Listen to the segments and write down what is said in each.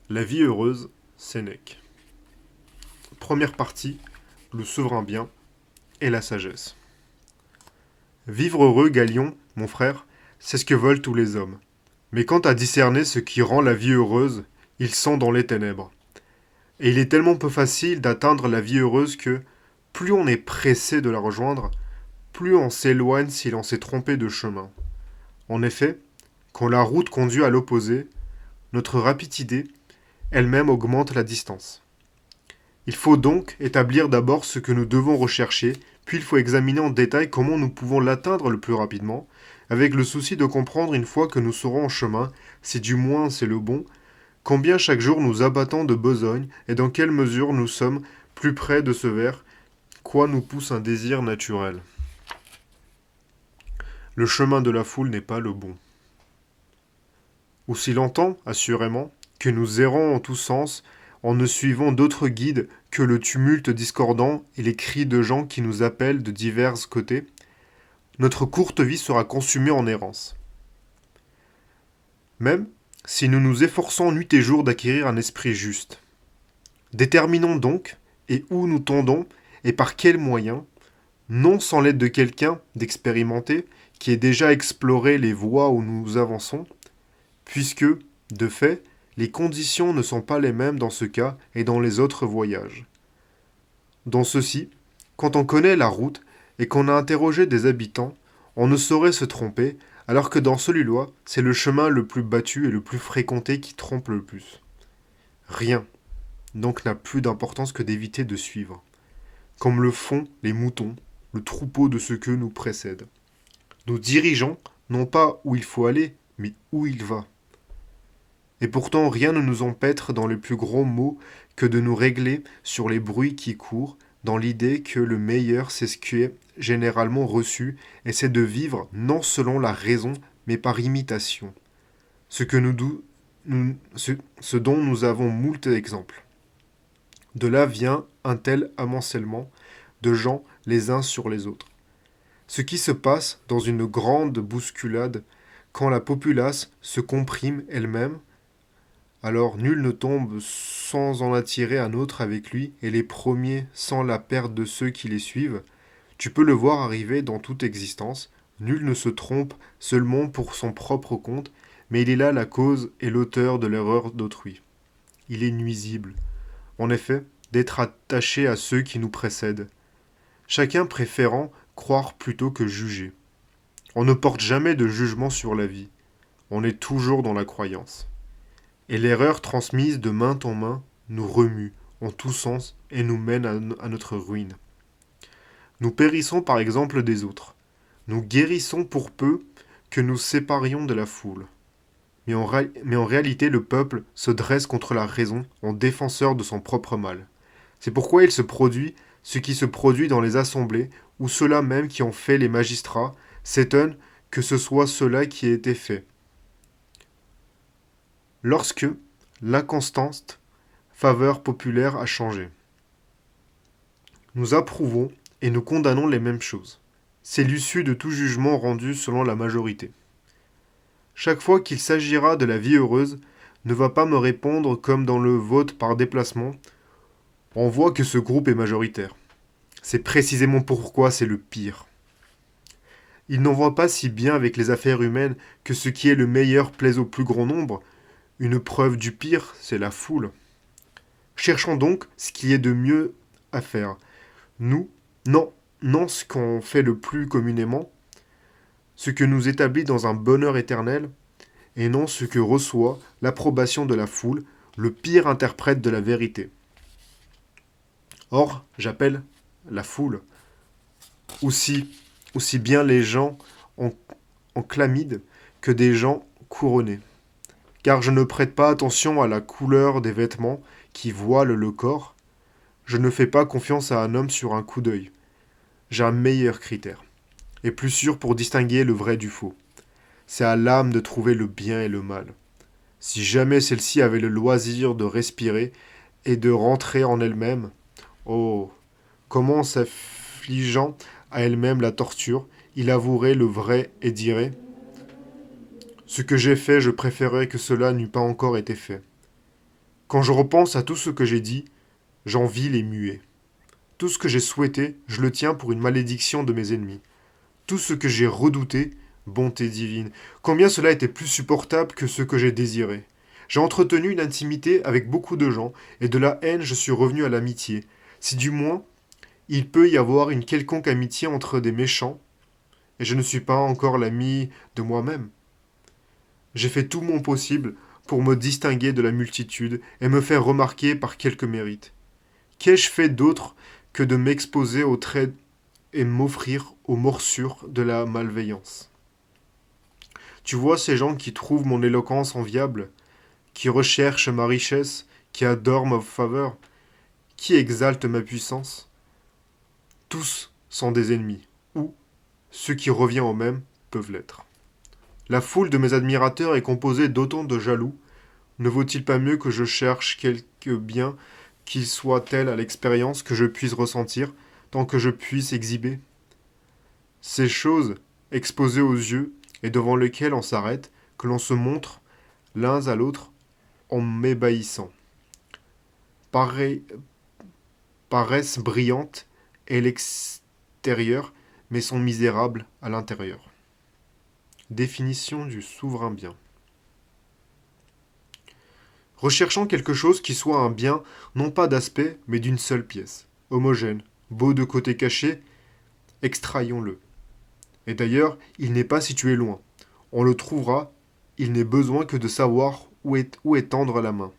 La vie heureuse, Sénèque. Première partie, le souverain bien et la sagesse. Vivre heureux, Galion, mon frère, c'est ce que veulent tous les hommes. Mais quant à discerner ce qui rend la vie heureuse, ils sont dans les ténèbres. Et il est tellement peu facile d'atteindre la vie heureuse que, plus on est pressé de la rejoindre, plus on s'éloigne si l'on s'est trompé de chemin. En effet, quand la route conduit à l'opposé, notre rapidité elle-même augmente la distance. Il faut donc établir d'abord ce que nous devons rechercher, puis il faut examiner en détail comment nous pouvons l'atteindre le plus rapidement, avec le souci de comprendre une fois que nous serons en chemin, si du moins c'est le bon, combien chaque jour nous abattons de besogne et dans quelle mesure nous sommes plus près de ce vers quoi nous pousse un désir naturel. Le chemin de la foule n'est pas le bon. Aussi longtemps, assurément, que nous errons en tous sens, en ne suivant d'autres guides que le tumulte discordant et les cris de gens qui nous appellent de divers côtés, notre courte vie sera consumée en errance. Même si nous nous efforçons nuit et jour d'acquérir un esprit juste. Déterminons donc, et où nous tendons, et par quels moyens, non sans l'aide de quelqu'un d'expérimenté, qui ait déjà exploré les voies où nous avançons, puisque, de fait, les conditions ne sont pas les mêmes dans ce cas et dans les autres voyages. Dans ceux-ci, quand on connaît la route et qu'on a interrogé des habitants, on ne saurait se tromper, alors que dans celui-là, c'est le chemin le plus battu et le plus fréquenté qui trompe le plus. Rien, donc, n'a plus d'importance que d'éviter de suivre, comme le font les moutons, le troupeau de ceux que nous précèdent. Nous dirigeons, non pas où il faut aller, mais où il va. Et pourtant rien ne nous empêtre dans les plus gros mots que de nous régler sur les bruits qui courent, dans l'idée que le meilleur c'est ce qui est généralement reçu, et c'est de vivre non selon la raison, mais par imitation. Ce dont nous avons moult exemples. De là vient un tel amoncellement de gens les uns sur les autres. Ce qui se passe dans une grande bousculade, quand la populace se comprime elle-même, alors nul ne tombe sans en attirer un autre avec lui, et les premiers sans la perte de ceux qui les suivent. Tu peux le voir arriver dans toute existence. Nul ne se trompe seulement pour son propre compte, mais il est là la cause et l'auteur de l'erreur d'autrui. Il est nuisible, en effet, d'être attaché à ceux qui nous précèdent, chacun préférant croire plutôt que juger. On ne porte jamais de jugement sur la vie, on est toujours dans la croyance. Et l'erreur transmise de main en main nous remue en tous sens et nous mène à notre ruine. Nous périssons par exemple des autres. Nous guérissons pour peu que nous séparions de la foule. Mais en réalité, le peuple se dresse contre la raison en défenseur de son propre mal. C'est pourquoi il se produit ce qui se produit dans les assemblées, où ceux-là même qui ont fait les magistrats s'étonnent que ce soit cela qui ait été fait. Lorsque l'inconstante faveur populaire a changé. Nous approuvons et nous condamnons les mêmes choses. C'est l'issue de tout jugement rendu selon la majorité. Chaque fois qu'il s'agira de la vie heureuse, ne va pas me répondre comme dans le vote par déplacement. On voit que ce groupe est majoritaire. C'est précisément pourquoi c'est le pire. Il n'en voit pas si bien avec les affaires humaines que ce qui est le meilleur plaise au plus grand nombre. Une preuve du pire, c'est la foule. Cherchons donc ce qui est de mieux à faire. Nous, non ce qu'on fait le plus communément, ce que nous établit dans un bonheur éternel, et non ce que reçoit l'approbation de la foule, le pire interprète de la vérité. Or, j'appelle la foule aussi bien les gens en chlamyde que des gens couronnés. Car je ne prête pas attention à la couleur des vêtements qui voilent le corps. Je ne fais pas confiance à un homme sur un coup d'œil. J'ai un meilleur critère, et plus sûr pour distinguer le vrai du faux. C'est à l'âme de trouver le bien et le mal. Si jamais celle-ci avait le loisir de respirer et de rentrer en elle-même, oh, comment s'affligeant à elle-même la torture, il avouerait le vrai et dirait « Ce que j'ai fait, je préférerais que cela n'eût pas encore été fait. » Quand je repense à tout ce que j'ai dit, j'envie les muets. Tout ce que j'ai souhaité, je le tiens pour une malédiction de mes ennemis. Tout ce que j'ai redouté, bonté divine, combien cela était plus supportable que ce que j'ai désiré. J'ai entretenu une intimité avec beaucoup de gens, et de la haine je suis revenu à l'amitié. Si du moins il peut y avoir une quelconque amitié entre des méchants, et je ne suis pas encore l'ami de moi-même. J'ai fait tout mon possible pour me distinguer de la multitude et me faire remarquer par quelques mérites. Qu'ai-je fait d'autre que de m'exposer aux traits et m'offrir aux morsures de la malveillance? Tu vois ces gens qui trouvent mon éloquence enviable, qui recherchent ma richesse, qui adorent ma faveur, qui exaltent ma puissance? Tous sont des ennemis, ou, ceux qui reviennent au même, peuvent l'être. La foule de mes admirateurs est composée d'autant de jaloux. Ne vaut-il pas mieux que je cherche quelque bien qu'il soit tel à l'expérience que je puisse ressentir, tant que je puisse exhiber? Ces choses, exposées aux yeux, et devant lesquelles on s'arrête, que l'on se montre l'un à l'autre en m'ébahissant, Pareil- paraissent brillantes à l'extérieur, mais sont misérables à l'intérieur. Définition du souverain bien. Recherchant quelque chose qui soit un bien, non pas d'aspect, mais d'une seule pièce, homogène, beau de côté caché, extrayons-le. Et d'ailleurs, il n'est pas situé loin. On le trouvera, il n'est besoin que de savoir où étendre la main.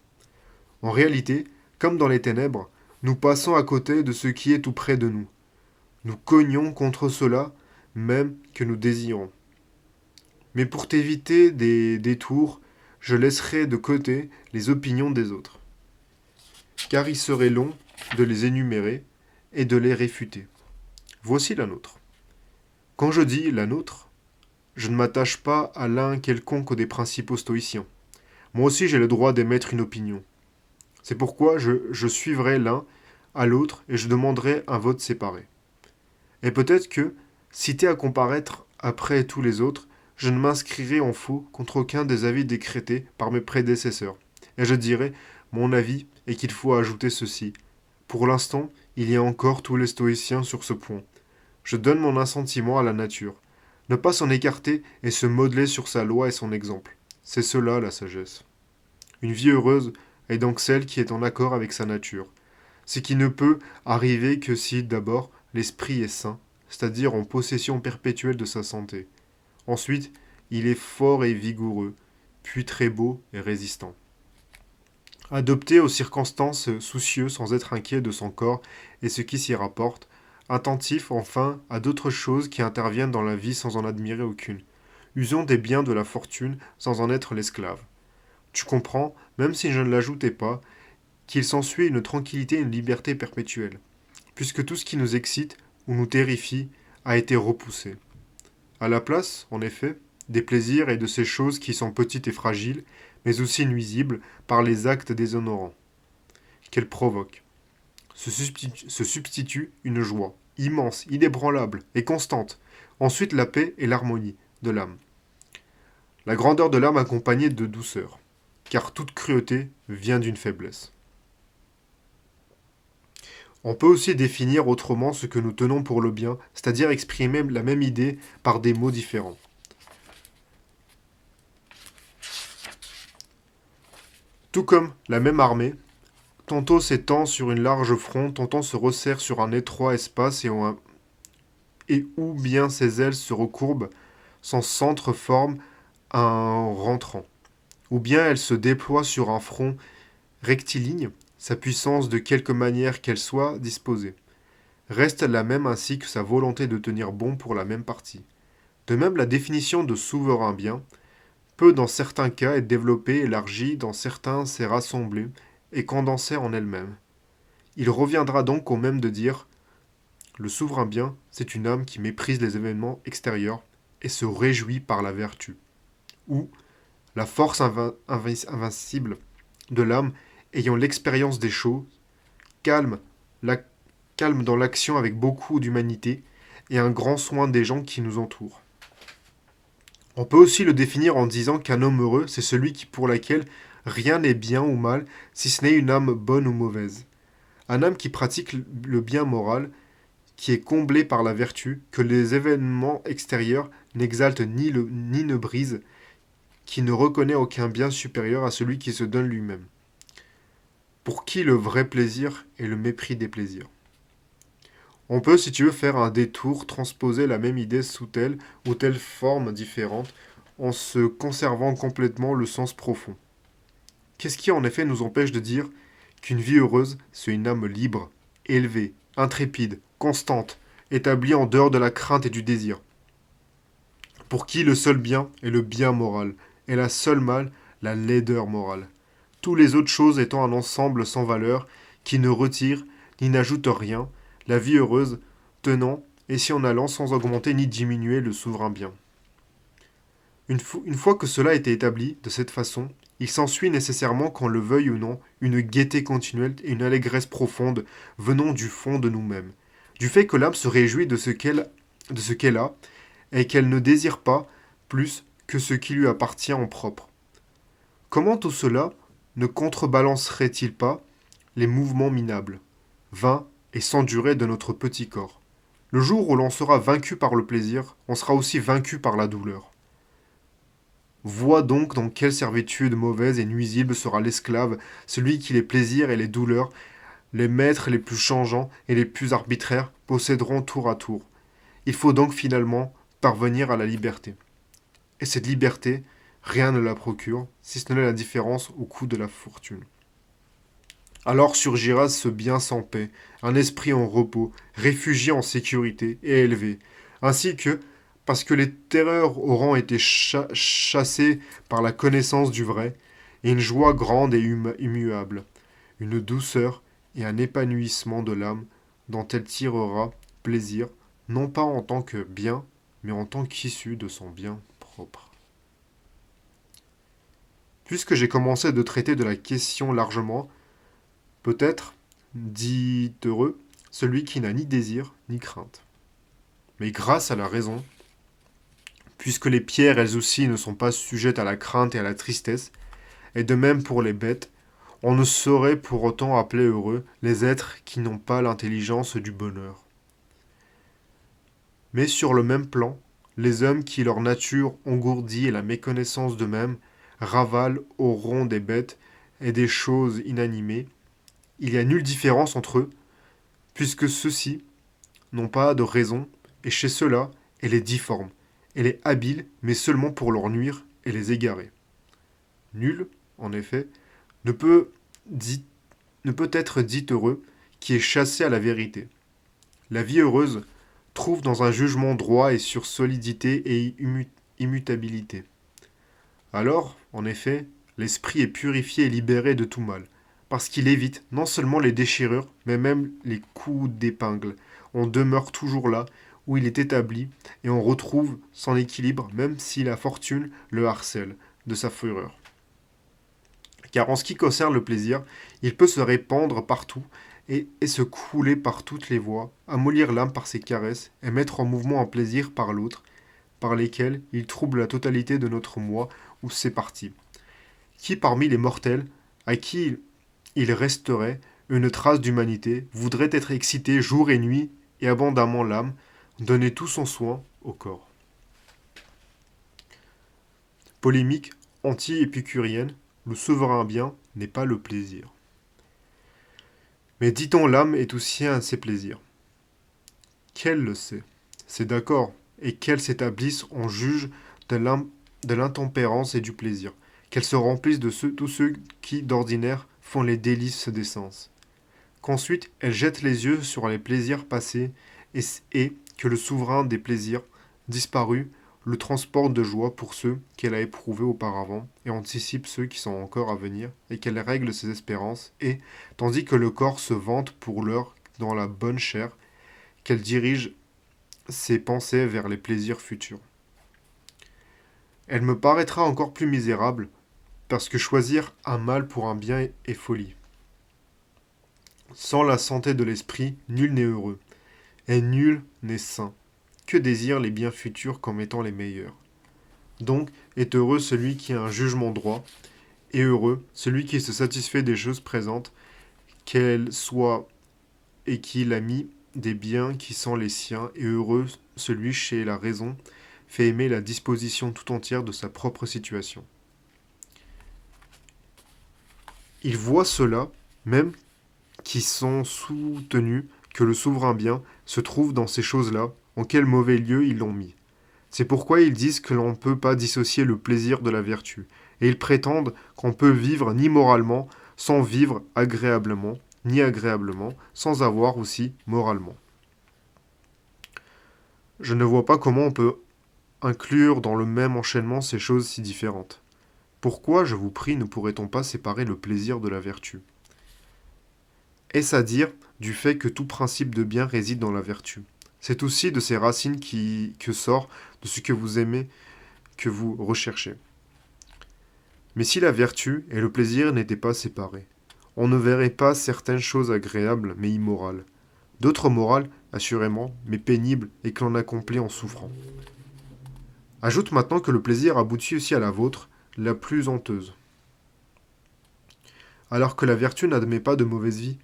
En réalité, comme dans les ténèbres, nous passons à côté de ce qui est tout près de nous. Nous cognons contre cela même que nous désirons. Mais pour t'éviter des détours, je laisserai de côté les opinions des autres, car il serait long de les énumérer et de les réfuter. Voici la nôtre. Quand je dis la nôtre, je ne m'attache pas à l'un quelconque des principaux stoïciens. Moi aussi j'ai le droit d'émettre une opinion. C'est pourquoi je suivrai l'un à l'autre et je demanderai un vote séparé. Et peut-être que, cité à comparaître après tous les autres, je ne m'inscrirai en faux contre aucun des avis décrétés par mes prédécesseurs. Et je dirai, mon avis est qu'il faut ajouter ceci. Pour l'instant, il y a encore tous les stoïciens sur ce point. Je donne mon assentiment à la nature. Ne pas s'en écarter et se modeler sur sa loi et son exemple. C'est cela la sagesse. Une vie heureuse est donc celle qui est en accord avec sa nature. Ce qui ne peut arriver que si, d'abord, l'esprit est sain, c'est-à-dire en possession perpétuelle de sa santé. Ensuite, il est fort et vigoureux, puis très beau et résistant. Adopté aux circonstances, soucieux sans être inquiet de son corps et ce qui s'y rapporte, attentif enfin à d'autres choses qui interviennent dans la vie sans en admirer aucune. Usons des biens de la fortune sans en être l'esclave. Tu comprends, même si je ne l'ajoutais pas, qu'il s'ensuit une tranquillité et une liberté perpétuelle, puisque tout ce qui nous excite ou nous terrifie a été repoussé. À la place, en effet, des plaisirs et de ces choses qui sont petites et fragiles, mais aussi nuisibles par les actes déshonorants qu'elles provoquent, se substitue une joie, immense, inébranlable et constante, ensuite la paix et l'harmonie de l'âme. La grandeur de l'âme accompagnée de douceur, car toute cruauté vient d'une faiblesse. On peut aussi définir autrement ce que nous tenons pour le bien, c'est-à-dire exprimer la même idée par des mots différents. Tout comme la même armée, tantôt s'étend sur une large front, tantôt se resserre sur un étroit espace et où bien ses ailes se recourbent, son centre forme un rentrant. Ou bien elle se déploie sur un front rectiligne, sa puissance de quelque manière qu'elle soit disposée reste la même ainsi que sa volonté de tenir bon pour la même partie. De même, la définition de souverain bien peut dans certains cas être développée, élargie, dans certains s'est rassemblée et condensée en elle-même. Il reviendra donc au même de dire le souverain bien, c'est une âme qui méprise les événements extérieurs et se réjouit par la vertu. Ou la force invincible de l'âme ayant l'expérience des choses, calme, la, calme dans l'action avec beaucoup d'humanité et un grand soin des gens qui nous entourent. On peut aussi le définir en disant qu'un homme heureux, c'est celui qui, pour lequel Rien n'est bien ou mal, si ce n'est une âme bonne ou mauvaise. Un âme qui pratique le bien moral, qui est comblé par la vertu, que les événements extérieurs n'exaltent ni ne brisent, qui ne reconnaît aucun bien supérieur à celui qui se donne lui-même. Pour qui le vrai plaisir est le mépris des plaisirs. On peut, si tu veux, faire un détour, transposer la même idée sous telle ou telle forme différente, en se conservant complètement le sens profond. Qu'est-ce qui en effet nous empêche de dire qu'une vie heureuse, c'est une âme libre, élevée, intrépide, constante, établie en dehors de la crainte et du désir, pour qui le seul bien est le bien moral, et la seule mal, la laideur morale. Tous les autres choses étant un ensemble sans valeur, qui ne retire ni n'ajoute rien, la vie heureuse tenant et si en allant sans augmenter ni diminuer le souverain bien. Une fois que cela a été établi de cette façon, il s'ensuit nécessairement, qu'on le veuille ou non, une gaieté continuelle et une allégresse profonde venant du fond de nous-mêmes, du fait que l'âme se réjouit de ce qu'elle a, et qu'elle ne désire pas plus que ce qui lui appartient en propre. Comment tout cela ne contrebalancerait-il pas les mouvements minables, vains et sans durée de notre petit corps? Le jour où l'on sera vaincu par le plaisir, on sera aussi vaincu par la douleur. Vois donc dans quelle servitude mauvaise et nuisible sera l'esclave, celui qui les plaisirs et les douleurs, les maîtres les plus changeants et les plus arbitraires, posséderont tour à tour. Il faut donc finalement parvenir à la liberté. Et cette liberté, rien ne la procure, si ce n'est la différence au coût de la fortune. Alors surgira ce bien sans paix, un esprit en repos, réfugié en sécurité et élevé, ainsi que, parce que les terreurs auront été chassées par la connaissance du vrai, et une joie grande et immuable, une douceur et un épanouissement de l'âme dont elle tirera plaisir, non pas en tant que bien, mais en tant qu'issue de son bien propre. Puisque j'ai commencé de traiter de la question largement, peut-être, dit heureux, celui qui n'a ni désir ni crainte. Mais grâce à la raison, puisque les pierres elles aussi ne sont pas sujettes à la crainte et à la tristesse, et de même pour les bêtes, on ne saurait pour autant appeler heureux les êtres qui n'ont pas l'intelligence du bonheur. Mais sur le même plan, les hommes qui leur nature engourdie et la méconnaissance d'eux-mêmes ravalent au rond des bêtes et des choses inanimées, il n'y a nulle différence entre eux, puisque ceux-ci n'ont pas de raison, et chez ceux-là, elle est difforme, elle est habile, mais seulement pour leur nuire et les égarer. Nul, en effet, ne peut, dit, ne peut être dit heureux qui est chassé à la vérité. La vie heureuse trouve dans un jugement droit et sur solidité et immutabilité. Alors, en effet, l'esprit est purifié et libéré de tout mal, parce qu'il évite non seulement les déchirures, mais même les coups d'épingle. On demeure toujours là où il est établi, et on retrouve son équilibre, même si la fortune le harcèle de sa fureur. Car en ce qui concerne le plaisir, il peut se répandre partout et se couler par toutes les voies, amollir l'âme par ses caresses et mettre en mouvement un plaisir par l'autre, par lesquels il trouble la totalité de notre moi ou ses parties. Qui parmi les mortels, à qui il resterait une trace d'humanité, voudrait être excité jour et nuit et abondamment l'âme, donner tout son soin au corps. Polémique anti-épicurienne, le souverain bien n'est pas le plaisir. Mais dit-on l'âme est aussi un de ses plaisirs. Qu'elle le sait, c'est d'accord, et qu'elle s'établisse en juge de l'intempérance et du plaisir, qu'elle se remplisse de tous ceux qui, d'ordinaire, font les délices des sens. Qu'ensuite, elle jette les yeux sur les plaisirs passés et que le souverain des plaisirs, disparu, le transporte de joie pour ceux qu'elle a éprouvés auparavant et anticipe ceux qui sont encore à venir et qu'elle règle ses espérances et, tandis que le corps se vante pour l'heure dans la bonne chair, qu'elle dirige ses pensées vers les plaisirs futurs. Elle me paraîtra encore plus misérable parce que choisir un mal pour un bien est folie. Sans la santé de l'esprit, nul n'est heureux, et nul n'est saint, que désire les biens futurs comme étant les meilleurs. Donc est heureux celui qui a un jugement droit, Et heureux, celui qui se satisfait des choses présentes, qu'elles soient et qu'il a mis des biens qui sont les siens, et heureux celui chez la raison fait aimer la disposition tout entière de sa propre situation. Il voit ceux-là, même qui sont soutenus que le souverain bien se trouve dans ces choses-là, en quel mauvais lieu ils l'ont mis. C'est pourquoi ils disent que l'on ne peut pas dissocier le plaisir de la vertu, et ils prétendent qu'on peut vivre ni moralement sans vivre agréablement, ni agréablement sans avoir aussi moralement. Je ne vois pas comment on peut inclure dans le même enchaînement ces choses si différentes. Pourquoi, je vous prie, ne pourrait-on pas séparer le plaisir de la vertu? Est-ce à dire du fait que tout principe de bien réside dans la vertu? C'est aussi de ces racines que sort de ce que vous aimez, que vous recherchez. Mais si la vertu et le plaisir n'étaient pas séparés, on ne verrait pas certaines choses agréables mais immorales, d'autres morales, assurément, mais pénibles et que l'on accomplit en souffrant. Ajoute maintenant que le plaisir aboutit aussi à la vôtre, la plus honteuse. Alors que la vertu n'admet pas de mauvaise vie,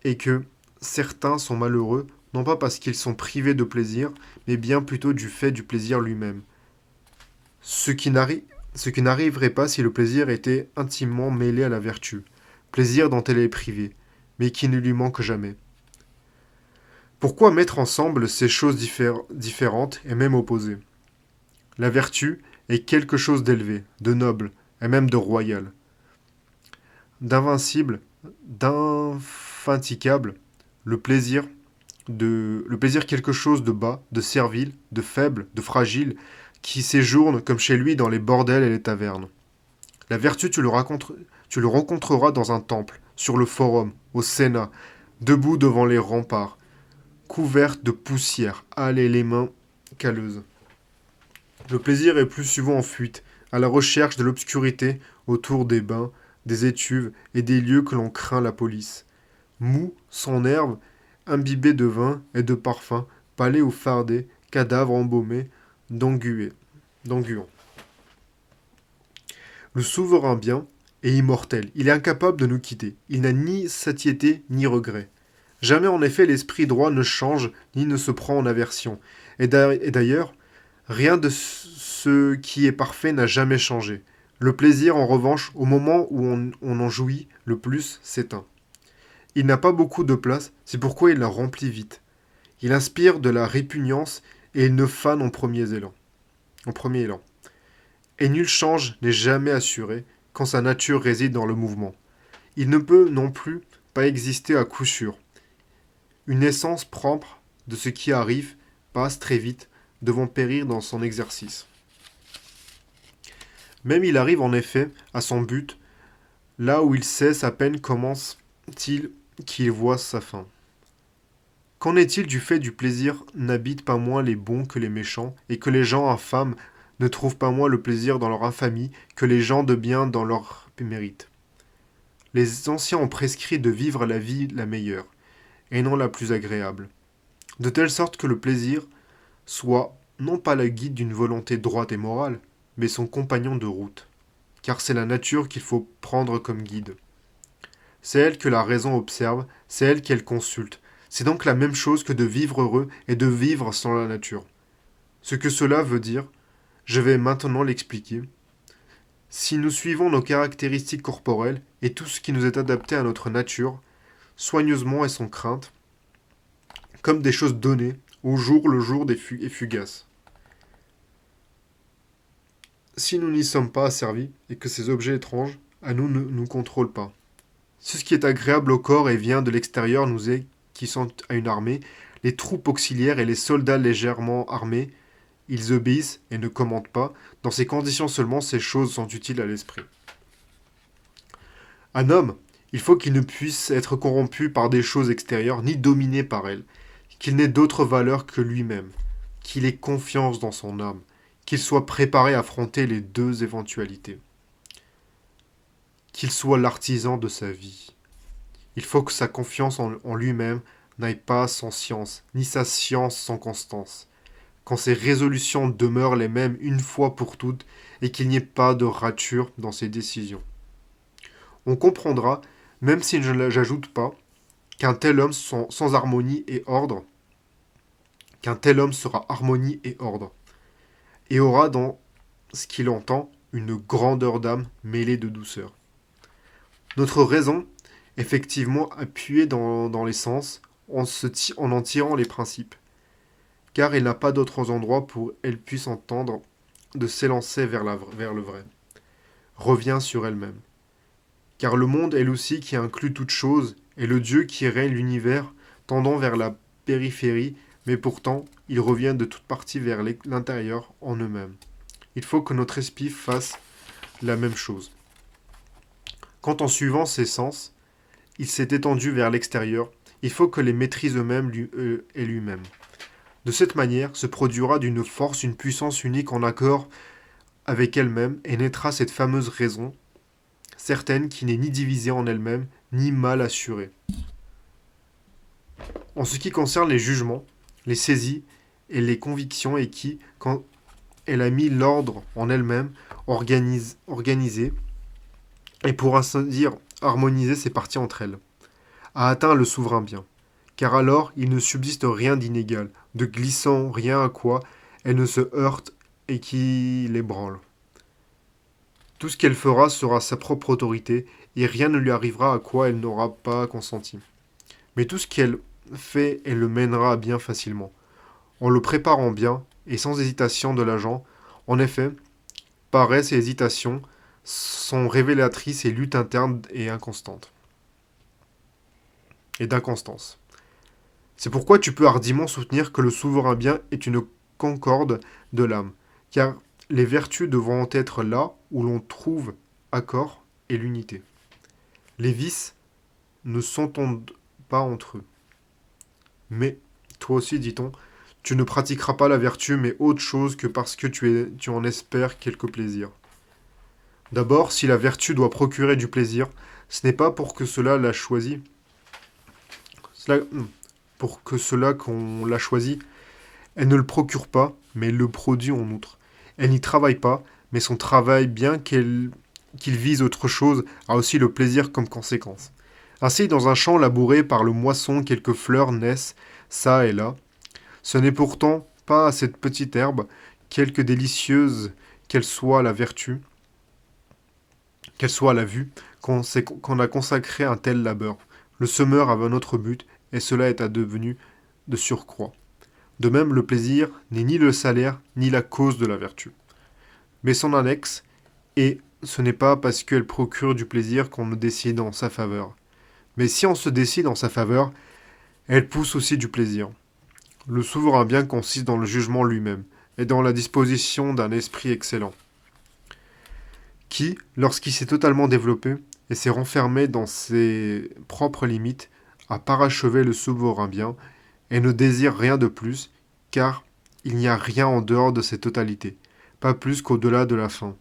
et que certains sont malheureux, non pas parce qu'ils sont privés de plaisir, mais bien plutôt du fait du plaisir lui-même. Ce qui n'arriverait pas si le plaisir était intimement mêlé à la vertu, plaisir dont elle est privée, mais qui ne lui manque jamais. Pourquoi mettre ensemble ces choses différentes et même opposées? La vertu est quelque chose d'élevé, de noble, et même de royal, d'invincible, d'infatigable, le plaisir quelque chose de bas, de servile, de faible, de fragile, qui séjourne comme chez lui dans les bordels et les tavernes. La vertu, tu le rencontreras dans un temple, sur le forum, au Sénat, debout devant les remparts, couverte de poussière, hâle et les mains calleuses. Le plaisir est plus souvent en fuite, à la recherche de l'obscurité autour des bains, des étuves et des lieux que l'on craint la police. Mou, sans nerve, imbibé de vin et de parfums, palais ou fardé, cadavre embaumé, d'enguant. Le souverain bien est immortel, il est incapable de nous quitter, il n'a ni satiété ni regret. Jamais en effet l'esprit droit ne change ni ne se prend en aversion. Et d'ailleurs, rien de ce qui est parfait n'a jamais changé. Le plaisir, en revanche, au moment où on en jouit le plus, s'éteint. Il n'a pas beaucoup de place, c'est pourquoi il la remplit vite. Il inspire de la répugnance et il ne fane en premier élan. Et nul change n'est jamais assuré quand sa nature réside dans le mouvement. Il ne peut non plus pas exister à coup sûr. Une essence propre de ce qui arrive passe très vite, devant périr dans son exercice. Même il arrive en effet à son but, là où il cesse à peine commence-t-il qu'il voit sa fin. Qu'en est-il du fait du plaisir n'habitent pas moins les bons que les méchants, et que les gens infâmes ne trouvent pas moins le plaisir dans leur infamie que les gens de bien dans leur mérite? Les anciens ont prescrit de vivre la vie la meilleure, et non la plus agréable, de telle sorte que le plaisir soit non pas la guide d'une volonté droite et morale, mais son compagnon de route, car c'est la nature qu'il faut prendre comme guide. C'est elle que la raison observe, c'est elle qu'elle consulte. C'est donc la même chose que de vivre heureux et de vivre sans la nature. Ce que cela veut dire, je vais maintenant l'expliquer. Si nous suivons nos caractéristiques corporelles et tout ce qui nous est adapté à notre nature, soigneusement et sans crainte, comme des choses données, au jour le jour et fugaces. Si nous n'y sommes pas asservis et que ces objets étranges à nous ne nous contrôlent pas. Ce qui est agréable au corps et vient de l'extérieur nous est, qui sont à une armée, les troupes auxiliaires et les soldats légèrement armés, ils obéissent et ne commandent pas. Dans ces conditions seulement, ces choses sont utiles à l'esprit. Un homme, il faut qu'il ne puisse être corrompu par des choses extérieures, ni dominé par elles, qu'il n'ait d'autre valeur que lui-même, qu'il ait confiance dans son âme, qu'il soit préparé à affronter les deux éventualités, qu'il soit l'artisan de sa vie. Il faut que sa confiance en lui-même n'aille pas sans science, ni sa science sans constance, quand ses résolutions demeurent les mêmes une fois pour toutes et qu'il n'y ait pas de rature dans ses décisions. On comprendra, même si je n'ajoute pas, qu'un tel homme sans harmonie et ordre, qu'un tel homme sera harmonie et ordre, et aura dans ce qu'il entend une grandeur d'âme mêlée de douceur. Notre raison, effectivement appuyée dans les sens, en en tirant les principes, car il n'a pas d'autres endroits pour elle puisse entendre de s'élancer vers le vrai, revient sur elle-même. Car le monde, elle aussi, qui inclut toute chose, est le Dieu qui règne l'univers, tendant vers la périphérie, mais pourtant, il revient de toute partie vers l'intérieur en eux-mêmes. Il faut que notre esprit fasse la même chose. Quand en suivant ses sens, il s'est étendu vers l'extérieur, il faut que les maîtrise eux-mêmes et lui-même. De cette manière, se produira d'une force une puissance unique en accord avec elle-même et naîtra cette fameuse raison, certaine qui n'est ni divisée en elle-même, ni mal assurée. En ce qui concerne les jugements, les saisies et les convictions, et qui, quand elle a mis l'ordre en elle-même, organisé, et pour ainsi dire harmoniser ses parties entre elles, a atteint le souverain bien. Car alors il ne subsiste rien d'inégal, de glissant, rien à quoi elle ne se heurte et qui l'ébranle. Tout ce qu'elle fera sera sa propre autorité, et rien ne lui arrivera à quoi elle n'aura pas consenti. Mais tout ce qu'elle fait, elle le mènera à bien facilement, en le préparant bien, et sans hésitation de l'agent. En effet, paresse et hésitation sont révélatrices et lutte interne et inconstante. Et d'inconstance. C'est pourquoi tu peux hardiment soutenir que le souverain bien est une concorde de l'âme, car les vertus devront être là où l'on trouve accord et l'unité. Les vices ne s'entendent pas entre eux. Mais, toi aussi, dit-on, tu ne pratiqueras pas la vertu, mais autre chose que parce que tu en espères quelque plaisir. D'abord, si la vertu doit procurer du plaisir, ce n'est pas pour que cela l'a choisi. Pour que cela qu'on l'a choisi, elle ne le procure pas, mais elle le produit en outre. Elle n'y travaille pas, mais son travail, bien qu'il vise autre chose, a aussi le plaisir comme conséquence. Ainsi, dans un champ labouré par le moisson, quelques fleurs naissent, çà et là. Ce n'est pourtant pas à cette petite herbe, quelque délicieuse qu'elle soit la vertu, qu'elle soit la vue, qu'on a consacré un tel labeur. Le semeur avait un autre but, et cela est advenu de surcroît. De même, le plaisir n'est ni le salaire, ni la cause de la vertu, mais son annexe, et ce n'est pas parce qu'elle procure du plaisir qu'on ne décide en sa faveur. Mais si on se décide en sa faveur, elle pousse aussi du plaisir. Le souverain bien consiste dans le jugement lui-même, et dans la disposition d'un esprit excellent, qui, lorsqu'il s'est totalement développé et s'est renfermé dans ses propres limites, a parachevé le souverain bien, et ne désire rien de plus, car il n'y a rien en dehors de cette totalité, pas plus qu'au-delà de la fin.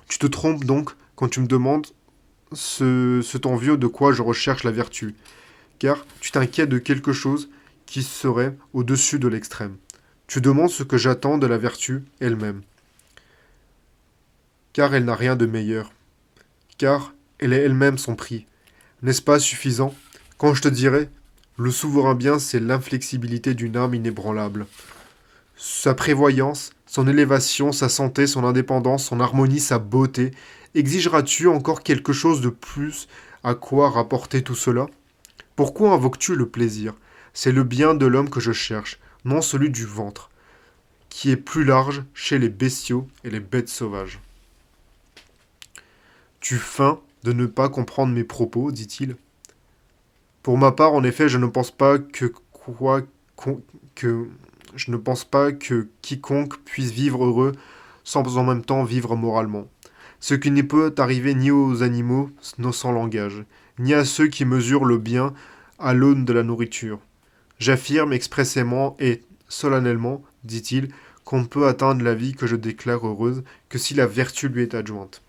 Tu te trompes donc quand tu me demandes cet envieux de quoi je recherche la vertu, car tu t'inquiètes de quelque chose qui serait au-dessus de l'extrême. Tu demandes ce que j'attends de la vertu elle-même, car elle n'a rien de meilleur, car elle est elle-même son prix. N'est-ce pas suffisant quand je te dirai, le souverain bien, c'est l'inflexibilité d'une âme inébranlable. Sa prévoyance, son élévation, sa santé, son indépendance, son harmonie, sa beauté. Exigeras-tu encore quelque chose de plus à quoi rapporter tout cela? Pourquoi invoques-tu le plaisir? C'est le bien de l'homme que je cherche, non celui du ventre, qui est plus large chez les bestiaux et les bêtes sauvages. Tu feins de ne pas comprendre mes propos, dit-il. Pour ma part, en effet, je ne pense pas que je ne pense pas que quiconque puisse vivre heureux sans en même temps vivre moralement. Ce qui ne peut arriver ni aux animaux sans langage, ni à ceux qui mesurent le bien à l'aune de la nourriture. J'affirme expressément et solennellement, dit-il, qu'on ne peut atteindre la vie que je déclare heureuse que si la vertu lui est adjointe.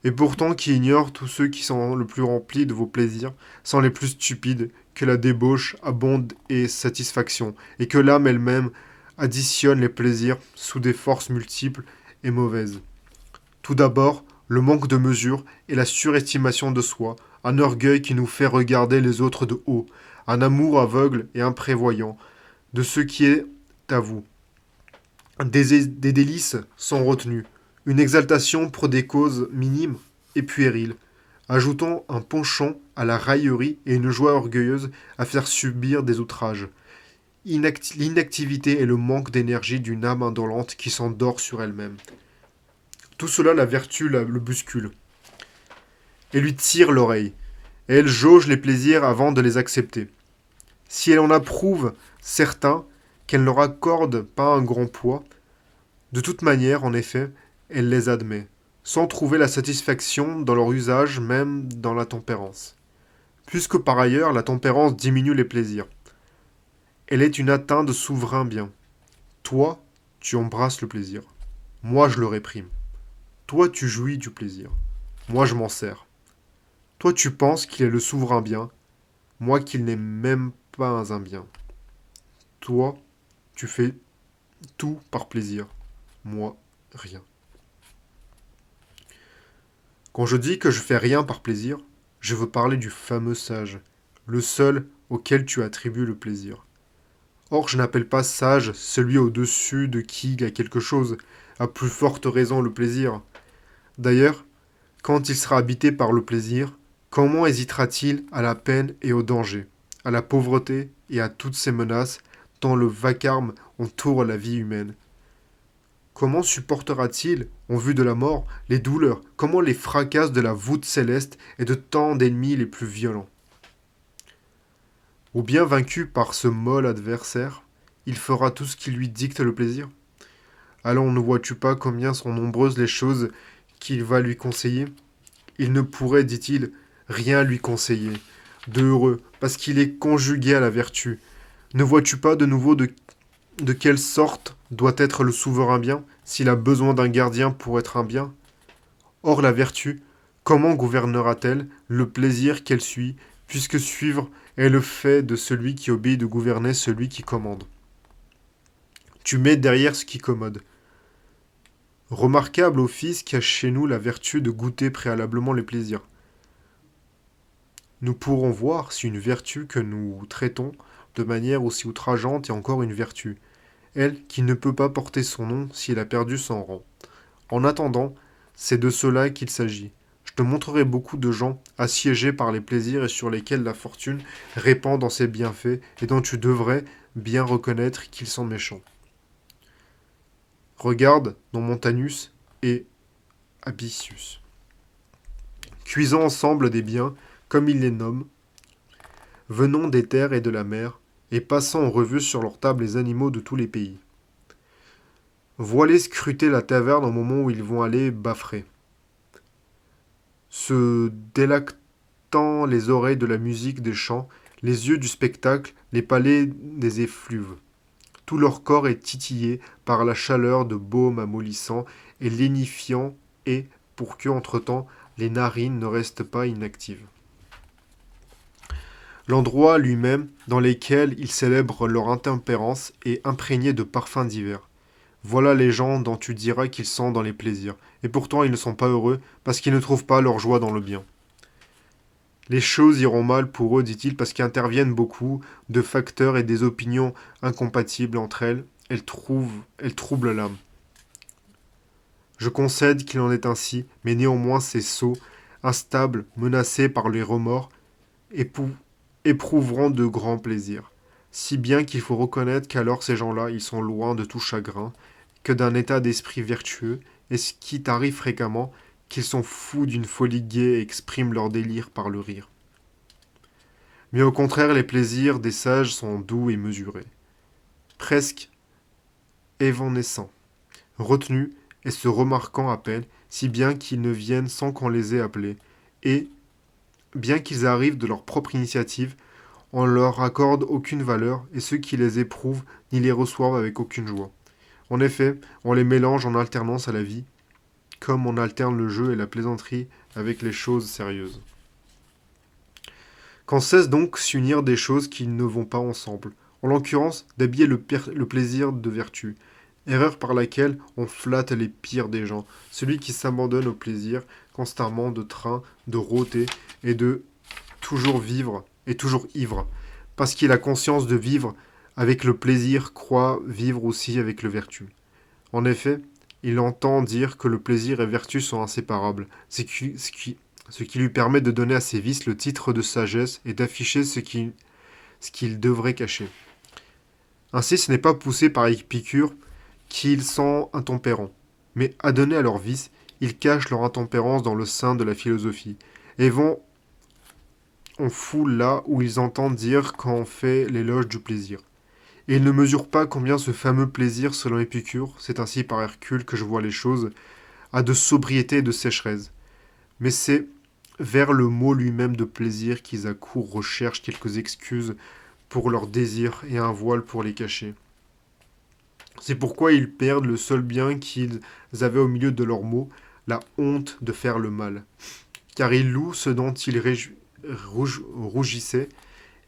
Et pourtant qui ignore tous ceux qui sont le plus remplis de vos plaisirs, sont les plus stupides, que la débauche abonde et satisfaction, et que l'âme elle-même additionne les plaisirs sous des forces multiples et mauvaises. Tout d'abord, le manque de mesure et la surestimation de soi, un orgueil qui nous fait regarder les autres de haut, un amour aveugle et imprévoyant de ce qui est à vous, des délices sans retenue, une exaltation pour des causes minimes et puériles. Ajoutons un penchant à la raillerie et une joie orgueilleuse à faire subir des outrages. L'inactivité et le manque d'énergie d'une âme indolente qui s'endort sur elle-même. Tout cela, la vertu le bouscule et lui tire l'oreille. Et elle jauge les plaisirs avant de les accepter. Si elle en approuve certains, qu'elle ne leur accorde pas un grand poids, de toute manière, en effet, elle les admet, sans trouver la satisfaction dans leur usage, même dans la tempérance. Puisque par ailleurs, la tempérance diminue les plaisirs. Elle est une atteinte de souverain bien. Toi, tu embrasses le plaisir. Moi, je le réprime. Toi, tu jouis du plaisir. Moi, je m'en sers. Toi, tu penses qu'il est le souverain bien. Moi, qu'il n'est même pas un bien. Toi, tu fais tout par plaisir. Moi, rien. Quand je dis que je fais rien par plaisir, je veux parler du fameux sage, le seul auquel tu attribues le plaisir. Or, je n'appelle pas sage celui au-dessus de qui a quelque chose, à plus forte raison le plaisir. D'ailleurs, quand il sera habité par le plaisir, comment hésitera-t-il à la peine et au danger, à la pauvreté et à toutes ces menaces dont le vacarme entoure la vie humaine? Comment supportera-t-il, en vue de la mort, les douleurs, comment les fracasses de la voûte céleste et de tant d'ennemis les plus violents? Ou bien vaincu par ce molle adversaire, il fera tout ce qui lui dicte le plaisir? Alors ne vois-tu pas combien sont nombreuses les choses qu'il va lui conseiller? Il ne pourrait, dit-il, rien lui conseiller de heureux, parce qu'il est conjugué à la vertu. Ne vois-tu pas de nouveau de quelle sorte doit être le souverain bien, s'il a besoin d'un gardien pour être un bien? Or la vertu, comment gouvernera-t-elle le plaisir qu'elle suit, puisque suivre est le fait de celui qui obéit de gouverner celui qui commande? Tu mets derrière ce qui commode. Remarquable office qu'a chez nous la vertu de goûter préalablement les plaisirs. Nous pourrons voir si une vertu que nous traitons de manière aussi outrageante est encore une vertu, elle qui ne peut pas porter son nom si elle a perdu son rang. En attendant, c'est de cela qu'il s'agit. Je te montrerai beaucoup de gens assiégés par les plaisirs et sur lesquels la fortune répand dans ses bienfaits et dont tu devrais bien reconnaître qu'ils sont méchants. Regarde dans Montanus et Abyssus. Cuisant ensemble des biens, comme ils les nomment, venant des terres et de la mer, et passant en revue sur leur table les animaux de tous les pays. Voilés scruter la taverne au moment où ils vont aller baffrer. Se délectant les oreilles de la musique des chants, les yeux du spectacle, les palais des effluves. Tout leur corps est titillé par la chaleur de baume amollissant et lénifiant et, pour que, entre-temps, les narines ne restent pas inactives. L'endroit lui-même dans lequel ils célèbrent leur intempérance est imprégné de parfums divers. Voilà les gens dont tu diras qu'ils sont dans les plaisirs, et pourtant ils ne sont pas heureux parce qu'ils ne trouvent pas leur joie dans le bien. Les choses iront mal pour eux, dit-il, parce qu'interviennent beaucoup de facteurs et des opinions incompatibles entre elles. Elles troublent l'âme. Je concède qu'il en est ainsi, mais néanmoins ces sots, instables, menacés par les remords, éprouveront de grands plaisirs. Si bien qu'il faut reconnaître qu'alors ces gens-là, ils sont loin de tout chagrin, que d'un état d'esprit vertueux, et ce qui t'arrive fréquemment, qu'ils sont fous d'une folie gaie et expriment leur délire par le rire. Mais au contraire, les plaisirs des sages sont doux et mesurés, presque évanescents, retenus et se remarquant à peine, si bien qu'ils ne viennent sans qu'on les ait appelés, et, bien qu'ils arrivent de leur propre initiative, on leur accorde aucune valeur, et ceux qui les éprouvent n'y les reçoivent avec aucune joie. En effet, on les mélange en alternance à la vie, comme on alterne le jeu et la plaisanterie avec les choses sérieuses. Quand cesse donc s'unir des choses qui ne vont pas ensemble, en l'occurrence d'habiller le plaisir de vertu, erreur par laquelle on flatte les pires des gens, celui qui s'abandonne au plaisir constamment de train, de rôter et de toujours vivre et toujours ivre, parce qu'il a conscience de vivre avec le plaisir, croit vivre aussi avec le vertu. En effet, il entend dire que le plaisir et vertu sont inséparables, ce qui lui permet de donner à ses vices le titre de sagesse et d'afficher ce qu'il devrait cacher. Ainsi, ce n'est pas poussé par Épicure qu'ils sont intempérants, mais adonnés à leurs vices, ils cachent leur intempérance dans le sein de la philosophie, et vont en foule là où ils entendent dire qu'on fait l'éloge du plaisir. Et ils ne mesurent pas combien ce fameux plaisir, selon Épicure, c'est ainsi par Hercule que je vois les choses, a de sobriété et de sécheresse. Mais c'est vers le mot lui-même de plaisir qu'ils accourent, recherchent quelques excuses pour leurs désirs et un voile pour les cacher. C'est pourquoi ils perdent le seul bien qu'ils avaient au milieu de leurs mots, la honte de faire le mal. Car ils louent ce dont ils rougissaient,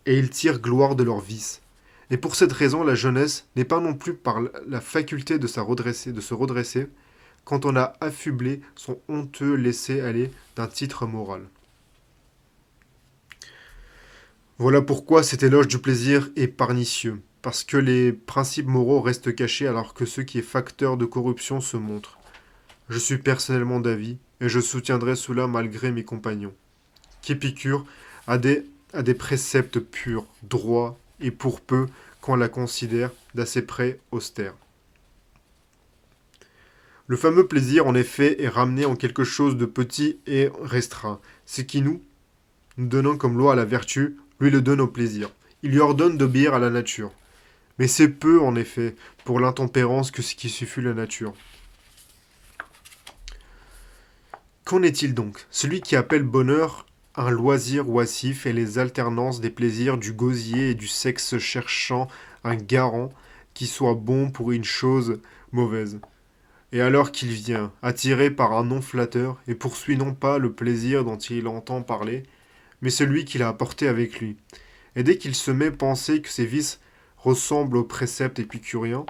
et ils tirent gloire de leurs vices. Et pour cette raison, la jeunesse n'est pas non plus par la faculté de se redresser quand on a affublé son honteux laisser-aller d'un titre moral. Voilà pourquoi cet éloge du plaisir est pernicieux, parce que les principes moraux restent cachés alors que ce qui est facteur de corruption se montre. Je suis personnellement d'avis, et je soutiendrai cela malgré mes compagnons, qu'Épicure a des préceptes purs, droits, et pour peu qu'on la considère d'assez près austère. Le fameux plaisir, en effet, est ramené en quelque chose de petit et restreint, ce qui nous donnant comme loi à la vertu, lui le donne au plaisir. Il lui ordonne d'obéir à la nature. Mais c'est peu, en effet, pour l'intempérance que ce qui suffit la nature. Qu'en est-il donc? Celui qui appelle bonheur un loisir oisif et les alternances des plaisirs du gosier et du sexe cherchant un garant qui soit bon pour une chose mauvaise. Et alors qu'il vient, attiré par un nom flatteur, et poursuit non pas le plaisir dont il entend parler, mais celui qu'il a apporté avec lui. Et dès qu'il se met penser que ses vices ressemblent aux préceptes épicuriens,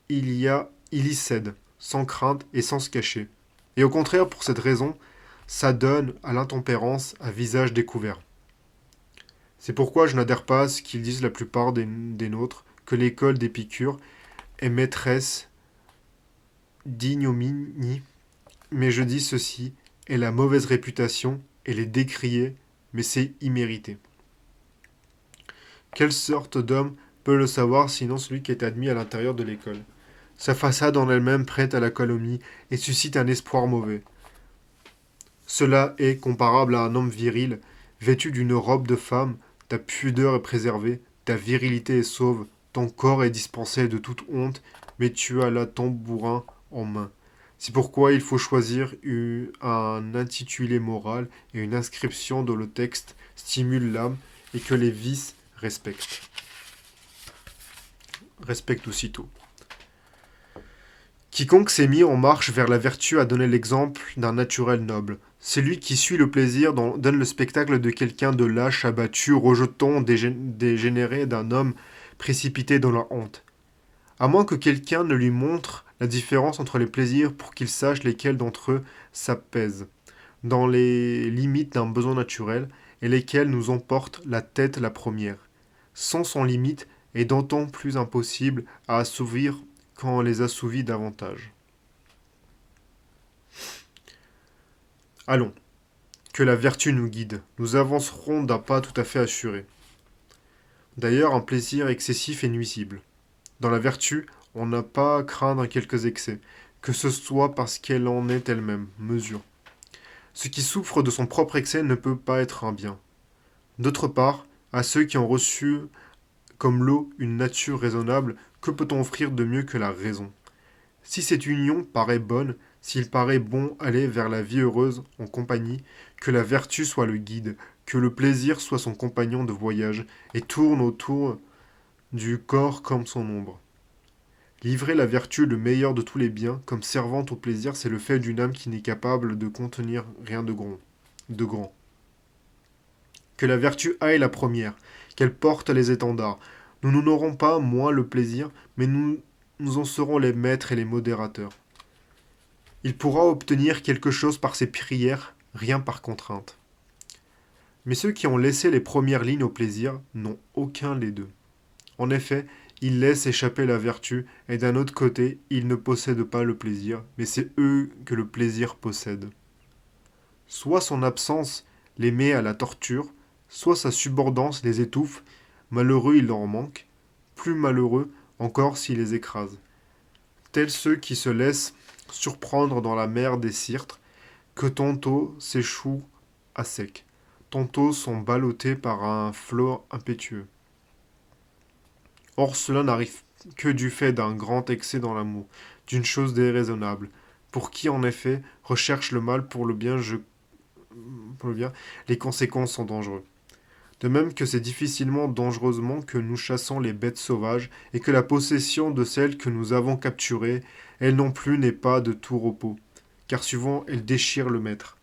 il y cède, sans crainte et sans se cacher. Et au contraire, pour cette raison, s'adonne à l'intempérance à visage découvert. C'est pourquoi je n'adhère pas à ce qu'ils disent la plupart des nôtres, que l'école d'Épicure est maîtresse d'ignominie, mais je dis ceci, est la mauvaise réputation, elle est décriée, mais c'est immérité. Quelle sorte d'homme peut le savoir sinon celui qui est admis à l'intérieur de l'école? Sa façade en elle-même prête à la calomnie et suscite un espoir mauvais. Cela est comparable à un homme viril, vêtu d'une robe de femme, ta pudeur est préservée, ta virilité est sauve, ton corps est dispensé de toute honte, mais tu as la tambourin en main. C'est pourquoi il faut choisir un intitulé moral et une inscription dont le texte stimule l'âme et que les vices respectent. Respectent aussitôt. Quiconque s'est mis en marche vers la vertu a donné l'exemple d'un naturel noble. Celui qui suit le plaisir donne le spectacle de quelqu'un de lâche, abattu, rejeton, dégénéré, d'un homme précipité dans la honte. À moins que quelqu'un ne lui montre la différence entre les plaisirs pour qu'il sache lesquels d'entre eux s'apaisent, dans les limites d'un besoin naturel, et lesquels nous emportent la tête la première, sans limite et d'autant plus impossible à assouvir quand on les assouvit davantage. Allons, que la vertu nous guide, nous avancerons d'un pas tout à fait assuré. D'ailleurs, un plaisir excessif est nuisible. Dans la vertu, on n'a pas à craindre quelques excès, que ce soit parce qu'elle en est elle-même, mesure. Ce qui souffre de son propre excès ne peut pas être un bien. D'autre part, à ceux qui ont reçu comme l'eau une nature raisonnable, que peut-on offrir de mieux que la raison? Si cette union paraît bonne, s'il paraît bon aller vers la vie heureuse en compagnie, que la vertu soit le guide, que le plaisir soit son compagnon de voyage, et tourne autour du corps comme son ombre. Livrer la vertu le meilleur de tous les biens, comme servante au plaisir, c'est le fait d'une âme qui n'est capable de contenir rien de grand. Que la vertu aille la première, qu'elle porte les étendards. Nous n'aurons pas moins le plaisir, mais nous nous en serons les maîtres et les modérateurs. Il pourra obtenir quelque chose par ses prières, rien par contrainte. Mais ceux qui ont laissé les premières lignes au plaisir n'ont aucun des deux. En effet, ils laissent échapper la vertu, et d'un autre côté, ils ne possèdent pas le plaisir, mais c'est eux que le plaisir possède. Soit son absence les met à la torture, soit sa subordance les étouffe, malheureux il en manque, plus malheureux encore s'il les écrase. Tels ceux qui se laissent surprendre dans la mer des Syrtes, que tantôt s'échouent à sec, tantôt sont ballottés par un flot impétueux. Or cela n'arrive que du fait d'un grand excès dans l'amour, d'une chose déraisonnable, pour qui en effet recherche le mal pour le bien, les conséquences sont dangereuses. De même que c'est difficilement dangereusement que nous chassons les bêtes sauvages et que la possession de celles que nous avons capturées, elle non plus n'est pas de tout repos, car souvent elles déchirent le maître.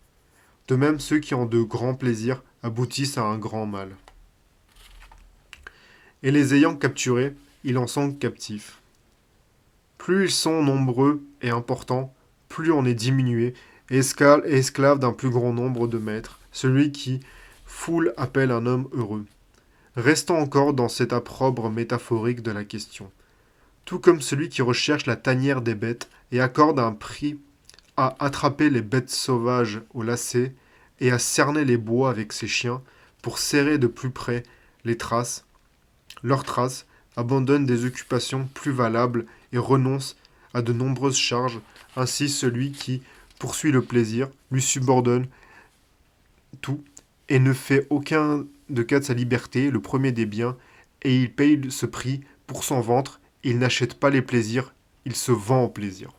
De même, ceux qui ont de grands plaisirs aboutissent à un grand mal. Et les ayant capturés, ils en sont captifs. Plus ils sont nombreux et importants, plus on est diminué et esclave d'un plus grand nombre de maîtres, celui qui, foule, appelle un homme heureux. Restons encore dans cette opprobre métaphorique de la question. Tout comme celui qui recherche la tanière des bêtes et accorde un prix à attraper les bêtes sauvages au lacet et à cerner les bois avec ses chiens pour serrer de plus près les traces, leurs traces, abandonne des occupations plus valables et renonce à de nombreuses charges, ainsi celui qui poursuit le plaisir lui subordonne tout et ne fait aucun de cas de sa liberté, le premier des biens, et il paye ce prix pour son ventre, il n'achète pas les plaisirs, il se vend au plaisir.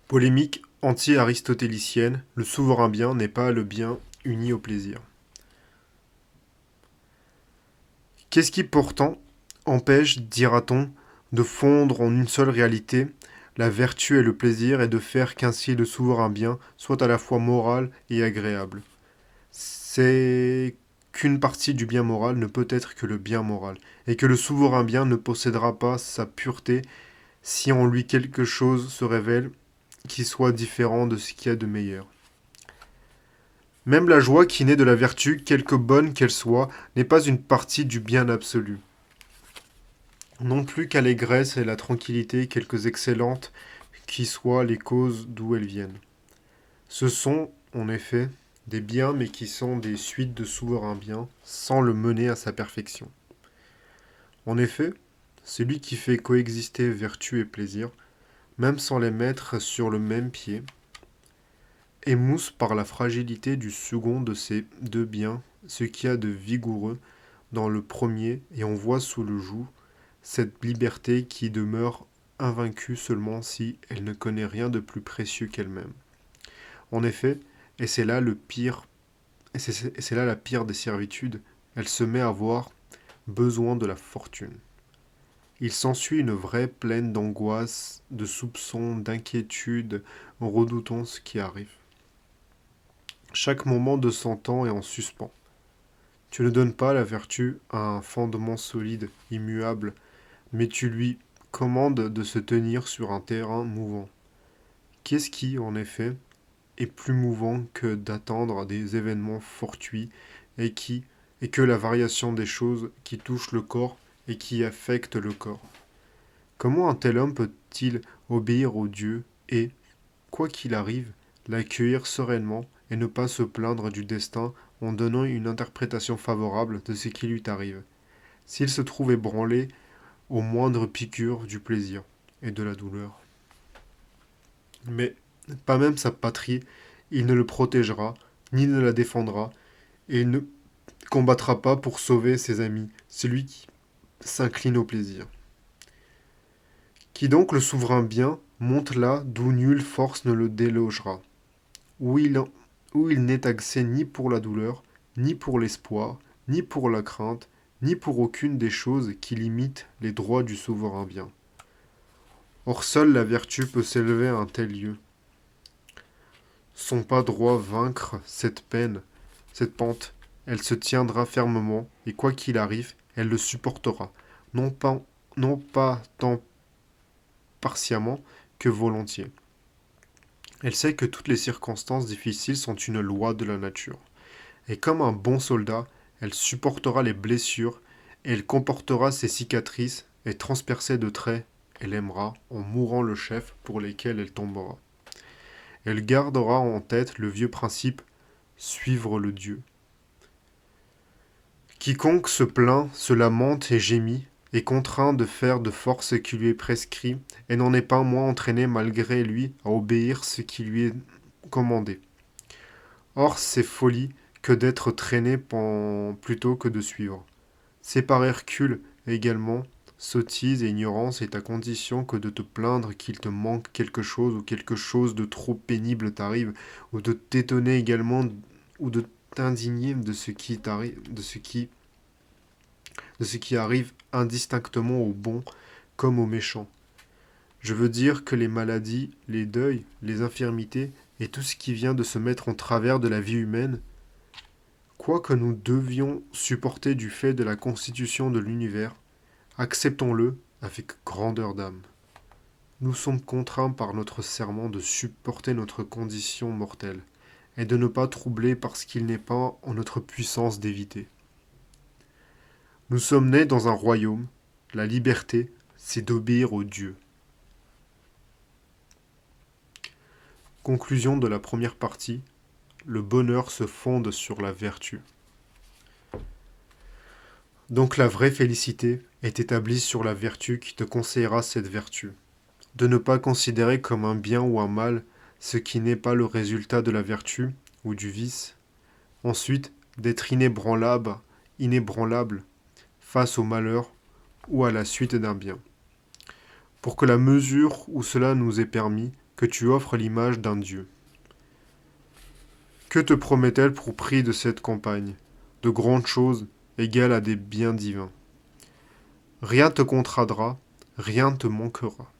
Polémique anti-aristotélicienne, le souverain bien n'est pas le bien uni au plaisir. Qu'est-ce qui pourtant empêche, dira-t-on, de fondre en une seule réalité la vertu et le plaisir et de faire qu'ainsi le souverain bien soit à la fois moral et agréable. C'est qu'une partie du bien moral ne peut être que le bien moral, et que le souverain bien ne possédera pas sa pureté si en lui quelque chose se révèle qui soit différent de ce qu'il y a de meilleur. Même la joie qui naît de la vertu, quelque bonne qu'elle soit, n'est pas une partie du bien absolu. Non plus qu'allégresse et la tranquillité, quelques excellentes qui soient les causes d'où elles viennent. Ce sont, en effet, des biens, mais qui sont des suites de souverains biens, sans le mener à sa perfection. En effet, celui qui fait coexister vertu et plaisir, même sans les mettre sur le même pied, émousse par la fragilité du second de ces deux biens ce qu'il y a de vigoureux dans le premier, et on voit sous le joug cette liberté qui demeure invaincue seulement si elle ne connaît rien de plus précieux qu'elle-même. En effet, et c'est là la pire des servitudes, elle se met à avoir besoin de la fortune. Il s'ensuit une vraie plaine d'angoisse, de soupçons, d'inquiétude, en redoutant ce qui arrive. Chaque moment de son temps est en suspens. Tu ne donnes pas la vertu à un fondement solide, immuable, mais tu lui commandes de se tenir sur un terrain mouvant. Qu'est-ce qui, en effet, est plus mouvant que d'attendre des événements fortuits et que la variation des choses qui touchent le corps et qui affectent le corps? Comment un tel homme peut-il obéir au Dieu et, quoi qu'il arrive, l'accueillir sereinement et ne pas se plaindre du destin en donnant une interprétation favorable de ce qui lui arrive, s'il se trouve ébranlé aux moindres piqûres du plaisir et de la douleur? Mais pas même sa patrie, il ne le protégera, ni ne la défendra, et il ne combattra pas pour sauver ses amis, celui qui s'incline au plaisir. Qui donc le souverain bien monte là d'où nulle force ne le délogera, où il n'est accès ni pour la douleur, ni pour l'espoir, ni pour la crainte, ni pour aucune des choses qui limitent les droits du souverain bien. Or seule la vertu peut s'élever à un tel lieu. Son pas droit vaincre cette peine, cette pente, elle se tiendra fermement, et quoi qu'il arrive, elle le supportera, non pas, non pas tant partiellement que volontiers. Elle sait que toutes les circonstances difficiles sont une loi de la nature. Et comme un bon soldat, elle supportera les blessures, et elle comportera ses cicatrices, et transpercée de traits, elle aimera, en mourant le chef pour lesquels elle tombera. Elle gardera en tête le vieux principe suivre le Dieu. Quiconque se plaint, se lamente et gémit, est contraint de faire de force ce qui lui est prescrit, et n'en est pas moins entraîné malgré lui à obéir ce qui lui est commandé. Or, c'est folie que d'être traîné plutôt que de suivre. C'est par Hercule également, sottise et ignorance est à condition que de te plaindre qu'il te manque quelque chose ou quelque chose de trop pénible t'arrive, ou de t'étonner également, ou de t'indigner de ce qui t'arrive, de ce qui arrive indistinctement aux bons comme aux méchants. Je veux dire que les maladies, les deuils, les infirmités et tout ce qui vient de se mettre en travers de la vie humaine, quoi que nous devions supporter du fait de la constitution de l'univers, acceptons-le avec grandeur d'âme. Nous sommes contraints par notre serment de supporter notre condition mortelle et de ne pas troubler parce qu'il n'est pas en notre puissance d'éviter. Nous sommes nés dans un royaume, la liberté, c'est d'obéir au Dieu. Conclusion de la première partie, le bonheur se fonde sur la vertu. Donc la vraie félicité est établie sur la vertu qui te conseillera cette vertu. De ne pas considérer comme un bien ou un mal ce qui n'est pas le résultat de la vertu ou du vice. Ensuite, d'être inébranlable face au malheur ou à la suite d'un bien. Pour que la mesure où cela nous est permis, que tu offres l'image d'un Dieu. Que te promet-elle pour prix de cette campagne? De grandes choses, égales à des biens divins. Rien te contradra, rien te manquera.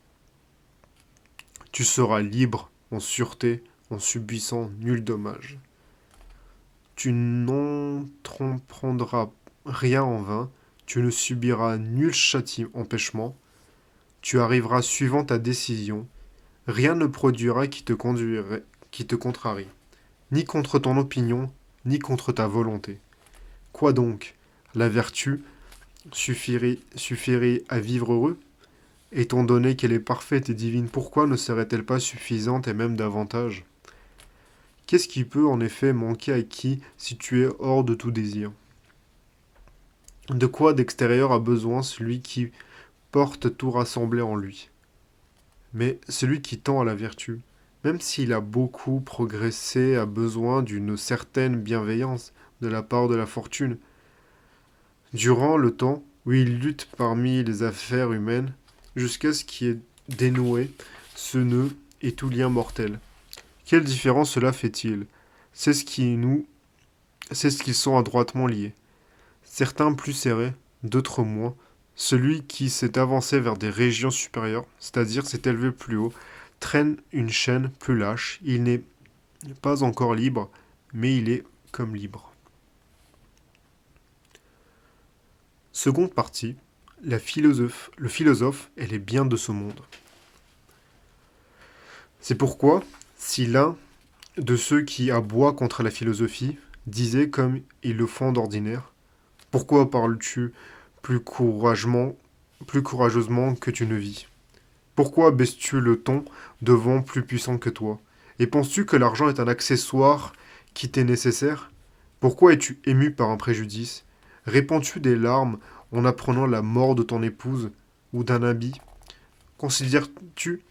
Tu seras libre, en sûreté, en subissant nul dommage. Tu n'entreprendras rien en vain, tu ne subiras nul empêchement, tu arriveras suivant ta décision, rien ne produira qui te contrarie, ni contre ton opinion, ni contre ta volonté. Quoi donc? La vertu suffirait à vivre heureux? Étant donné qu'elle est parfaite et divine, pourquoi ne serait-elle pas suffisante et même davantage? Qu'est-ce qui peut en effet manquer à qui si tu es hors de tout désir? De quoi d'extérieur a besoin celui qui porte tout rassemblé en lui? Mais celui qui tend à la vertu, même s'il a beaucoup progressé, a besoin d'une certaine bienveillance de la part de la fortune. Durant le temps où il lutte parmi les affaires humaines, jusqu'à ce qu'il ait dénoué ce nœud et tout lien mortel. Quelle différence cela fait-il? C'est ce qu'ils sont adroitement liés. Certains plus serrés, d'autres moins. Celui qui s'est avancé vers des régions supérieures, c'est-à-dire s'est élevé plus haut, traîne une chaîne plus lâche. Il n'est pas encore libre, mais il est comme libre. Seconde partie, le philosophe et les biens de ce monde. C'est pourquoi, si l'un de ceux qui aboient contre la philosophie disait comme ils le font d'ordinaire, pourquoi parles-tu plus courageusement que tu ne vis? Pourquoi baisses-tu le ton devant plus puissant que toi? Et penses-tu que l'argent est un accessoire qui t'est nécessaire? Pourquoi es-tu ému par un préjudice? Répands-tu des larmes en apprenant la mort de ton épouse ou d'un habit? Considères-tu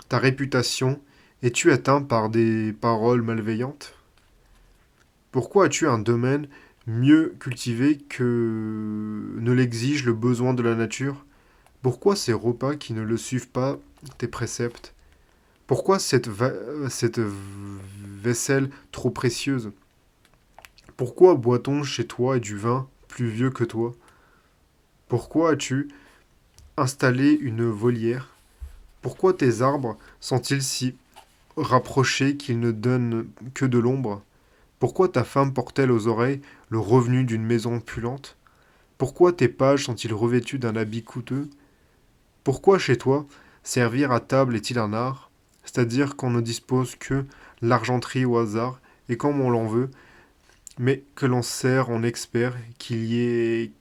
ta réputation? Es-tu atteint par des paroles malveillantes? Pourquoi as-tu un domaine mieux cultivé que ne l'exige le besoin de la nature? Pourquoi ces repas qui ne le suivent pas tes préceptes? Pourquoi cette vaisselle trop précieuse? Pourquoi boit-on chez toi du vin plus vieux que toi? Pourquoi as-tu installé une volière? Pourquoi tes arbres sont-ils si rapprochés qu'ils ne donnent que de l'ombre? Pourquoi ta femme porte-t-elle aux oreilles le revenu d'une maison opulente? Pourquoi tes pages sont-ils revêtus d'un habit coûteux? Pourquoi chez toi, servir à table est-il un art? C'est-à-dire qu'on ne dispose que l'argenterie au hasard, et comme on l'en veut, mais que l'on sert en expert, qu'il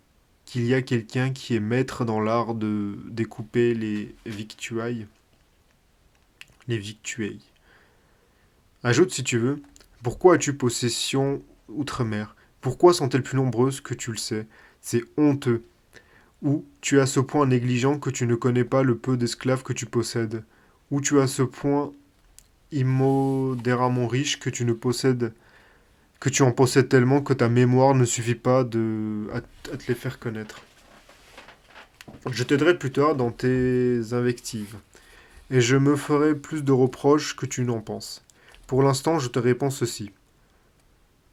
y a quelqu'un qui est maître dans l'art de découper les victuailles. Ajoute si tu veux, pourquoi as-tu possession outre-mer? Pourquoi sont-elles plus nombreuses que tu le sais? C'est honteux. Ou tu es à ce point négligent que tu ne connais pas le peu d'esclaves que tu possèdes. Ou tu es à ce point immodérément riche que tu en possèdes tellement que ta mémoire ne suffit pas à te les faire connaître. Je t'aiderai plus tard dans tes invectives, et je me ferai plus de reproches que tu n'en penses. Pour l'instant, je te réponds ceci.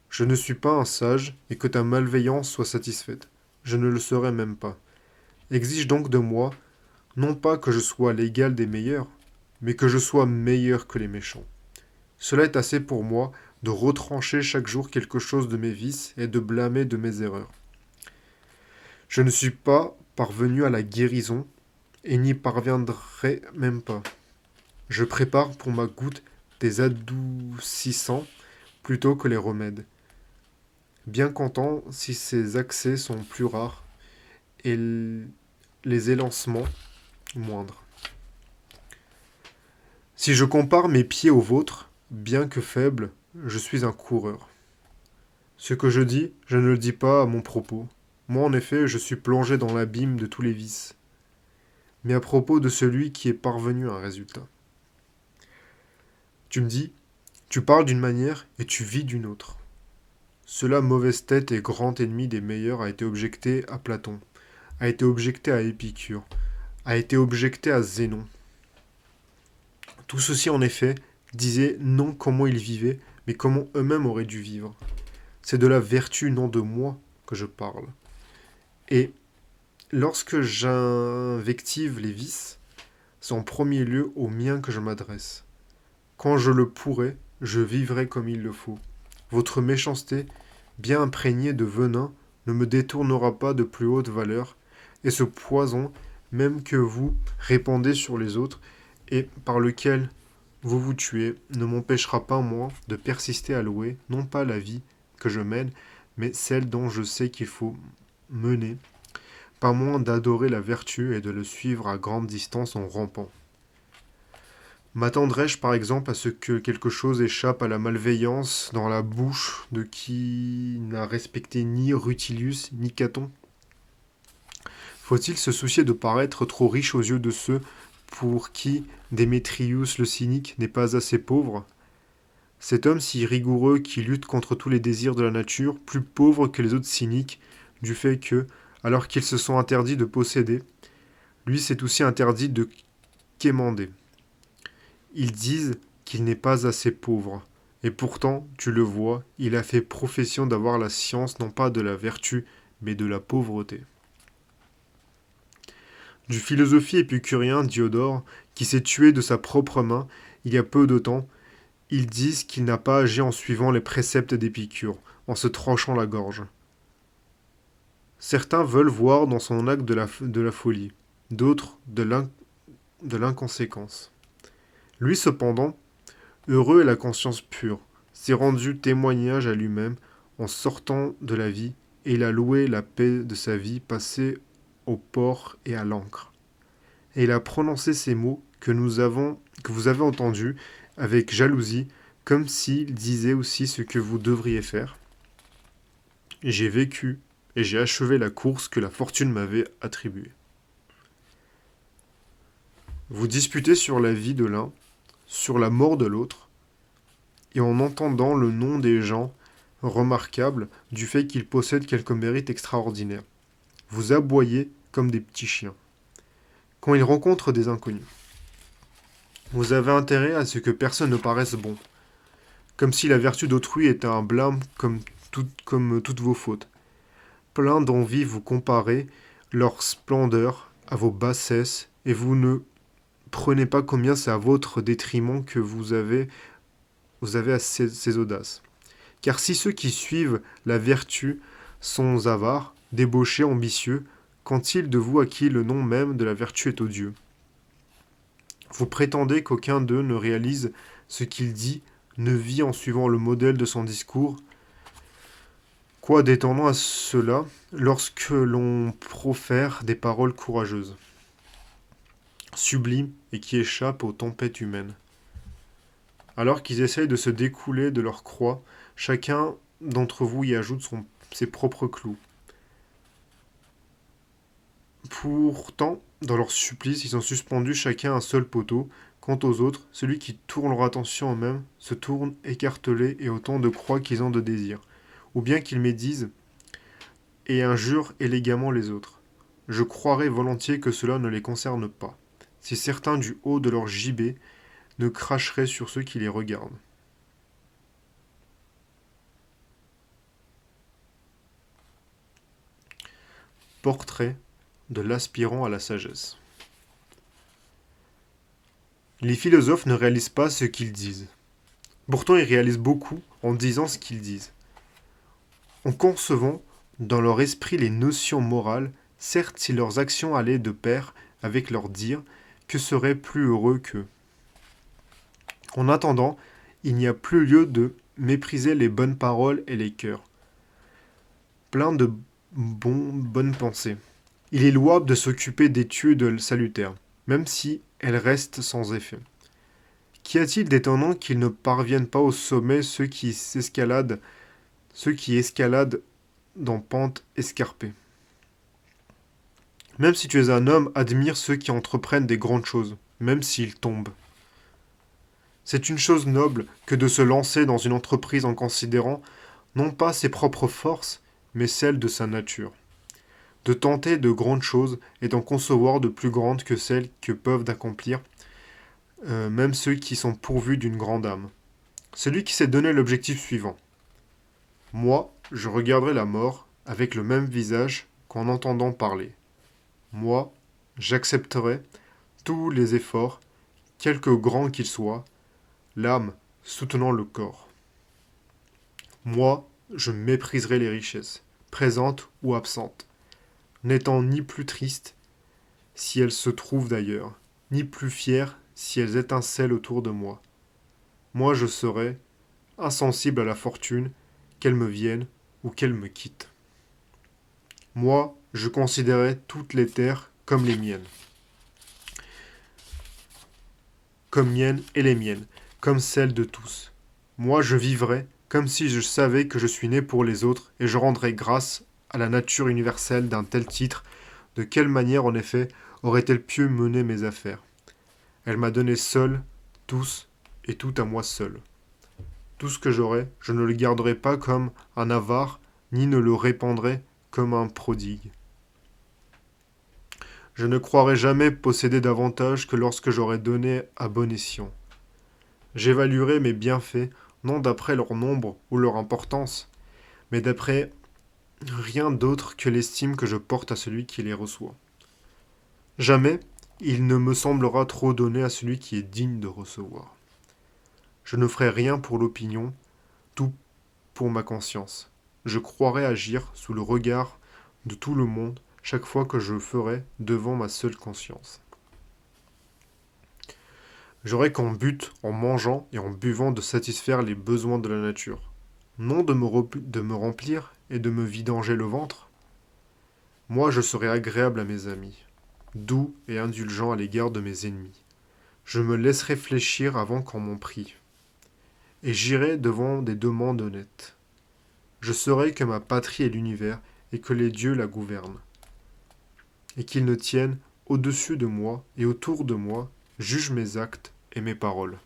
Je ne suis pas un sage, et que ta malveillance soit satisfaite. Je ne le serai même pas. Exige donc de moi, non pas que je sois l'égal des meilleurs, mais que je sois meilleur que les méchants. Cela est assez pour moi de retrancher chaque jour quelque chose de mes vices et de blâmer de mes erreurs. Je ne suis pas parvenu à la guérison, et n'y parviendrai même pas. Je prépare pour ma goutte des adoucissants plutôt que les remèdes, bien content si ces accès sont plus rares et les élancements moindres. Si je compare mes pieds aux vôtres, bien que faible, je suis un coureur. Ce que je dis, je ne le dis pas à mon propos. Moi, en effet, je suis plongé dans l'abîme de tous les vices, mais à propos de celui qui est parvenu à un résultat. Tu me dis, tu parles d'une manière et tu vis d'une autre. Cela, mauvaise tête et grand ennemi des meilleurs, a été objecté à Platon, a été objecté à Épicure, a été objecté à Zénon. Tout ceci, en effet, disait non comment ils vivaient, mais comment eux-mêmes auraient dû vivre. C'est de la vertu, non de moi, que je parle. Et lorsque j'invective les vices, c'est en premier lieu aux miens que je m'adresse. Quand je le pourrai, je vivrai comme il le faut. Votre méchanceté, bien imprégnée de venin, ne me détournera pas de plus haute valeur, et ce poison, même que vous répandez sur les autres, et par lequel vous vous tuez, ne m'empêchera pas, moi, de persister à louer, non pas la vie que je mène, mais celle dont je sais qu'il faut mener, pas moins d'adorer la vertu et de le suivre à grande distance en rampant. M'attendrai-je par exemple à ce que quelque chose échappe à la malveillance dans la bouche de qui n'a respecté ni Rutilius ni Caton? Faut-il se soucier de paraître trop riche aux yeux de ceux pour qui Démétrius le cynique n'est pas assez pauvre? Cet homme si rigoureux qui lutte contre tous les désirs de la nature, plus pauvre que les autres cyniques, du fait que, alors qu'ils se sont interdits de posséder, lui s'est aussi interdit de quémander. Ils disent qu'il n'est pas assez pauvre, et pourtant, tu le vois, il a fait profession d'avoir la science non pas de la vertu, mais de la pauvreté. Du philosophie épicurien Diodore, qui s'est tué de sa propre main il y a peu de temps, ils disent qu'il n'a pas agi en suivant les préceptes d'Épicure, en se tranchant la gorge. Certains veulent voir dans son acte de la folie, d'autres de l'inconséquence. Lui cependant, heureux et la conscience pure, s'est rendu témoignage à lui-même en sortant de la vie, et il a loué la paix de sa vie passée au port et à l'encre. Et il a prononcé ces mots que vous avez entendus avec jalousie, comme s'il disait aussi ce que vous devriez faire. J'ai vécu et j'ai achevé la course que la fortune m'avait attribuée. Vous disputez sur la vie de l'un, sur la mort de l'autre, et en entendant le nom des gens remarquables du fait qu'ils possèdent quelque mérite extraordinaire. Vous aboyez comme des petits chiens. Quand ils rencontrent des inconnus, vous avez intérêt à ce que personne ne paraisse bon, comme si la vertu d'autrui était un blâme comme toutes vos fautes. Plein d'envie vous comparez leur splendeur à vos bassesses, et vous ne prenez pas combien c'est à votre détriment que vous avez à ces audaces. Car si ceux qui suivent la vertu sont avares, débauché, ambitieux, qu'ont-ils de vous à qui le nom même de la vertu est odieux? Vous prétendez qu'aucun d'eux ne réalise ce qu'il dit, ne vit en suivant le modèle de son discours. Quoi d'étonnant à cela lorsque l'on profère des paroles courageuses, sublimes et qui échappent aux tempêtes humaines. Alors qu'ils essayent de se découler de leur croix, chacun d'entre vous y ajoute ses propres clous. Pourtant, dans leur supplice, ils ont suspendu chacun un seul poteau. Quant aux autres, celui qui tourne leur attention eux-mêmes se tourne écartelé et autant de croix qu'ils ont de désir. Ou bien qu'ils médisent et injurent élégamment les autres. Je croirais volontiers que cela ne les concerne pas, si certains du haut de leur gibet ne cracheraient sur ceux qui les regardent. Portrait de l'aspirant à la sagesse. Les philosophes ne réalisent pas ce qu'ils disent. Pourtant, ils réalisent beaucoup en disant ce qu'ils disent. En concevant dans leur esprit les notions morales, certes si leurs actions allaient de pair avec leurs dires, que seraient plus heureux qu'eux. En attendant, il n'y a plus lieu de mépriser les bonnes paroles et les cœurs, pleins de bonnes pensées. Il est louable de s'occuper d'études salutaires, même si elles restent sans effet. Qu'y a-t-il d'étonnant qu'ils ne parviennent pas au sommet ceux qui escaladent dans pentes escarpées? Même si tu es un homme, admire ceux qui entreprennent des grandes choses, même s'ils tombent. C'est une chose noble que de se lancer dans une entreprise en considérant non pas ses propres forces, mais celles de sa nature. De tenter de grandes choses et d'en concevoir de plus grandes que celles que peuvent accomplir, même ceux qui sont pourvus d'une grande âme. Celui qui s'est donné l'objectif suivant. Moi, je regarderai la mort avec le même visage qu'en entendant parler. Moi, j'accepterai tous les efforts, quelque grands qu'ils soient, l'âme soutenant le corps. Moi, je mépriserai les richesses, présentes ou absentes, n'étant ni plus triste si elles se trouvent d'ailleurs, ni plus fier si elles étincellent autour de moi. Moi, je serai insensible à la fortune, qu'elle me vienne ou qu'elle me quitte. Moi, je considérais toutes les terres comme les miennes. Comme miennes et les miennes, comme celles de tous. Moi, je vivrais comme si je savais que je suis né pour les autres, et je rendrais grâce à la nature universelle d'un tel titre. De quelle manière, en effet, aurait-elle pu mener mes affaires? Elle m'a donné seule, tous, et tout à moi seul. Tout ce que j'aurai, je ne le garderai pas comme un avare, ni ne le répandrai comme un prodigue. Je ne croirai jamais posséder davantage que lorsque j'aurai donné à bon escient. J'évaluerai mes bienfaits, non d'après leur nombre ou leur importance, mais d'après rien d'autre que l'estime que je porte à celui qui les reçoit. Jamais il ne me semblera trop donné à celui qui est digne de recevoir. Je ne ferai rien pour l'opinion, tout pour ma conscience. Je croirai agir sous le regard de tout le monde chaque fois que je ferai devant ma seule conscience. J'aurai comme but, en mangeant et en buvant, de satisfaire les besoins de la nature, non de me remplir et de me vidanger le ventre. Moi, je serai agréable à mes amis, doux et indulgent à l'égard de mes ennemis. Je me laisserai fléchir avant qu'on m'en prie, et j'irai devant des demandes honnêtes. Je saurai que ma patrie est l'univers et que les dieux la gouvernent, et qu'ils ne tiennent au-dessus de moi et autour de moi, jugent mes actes et mes paroles.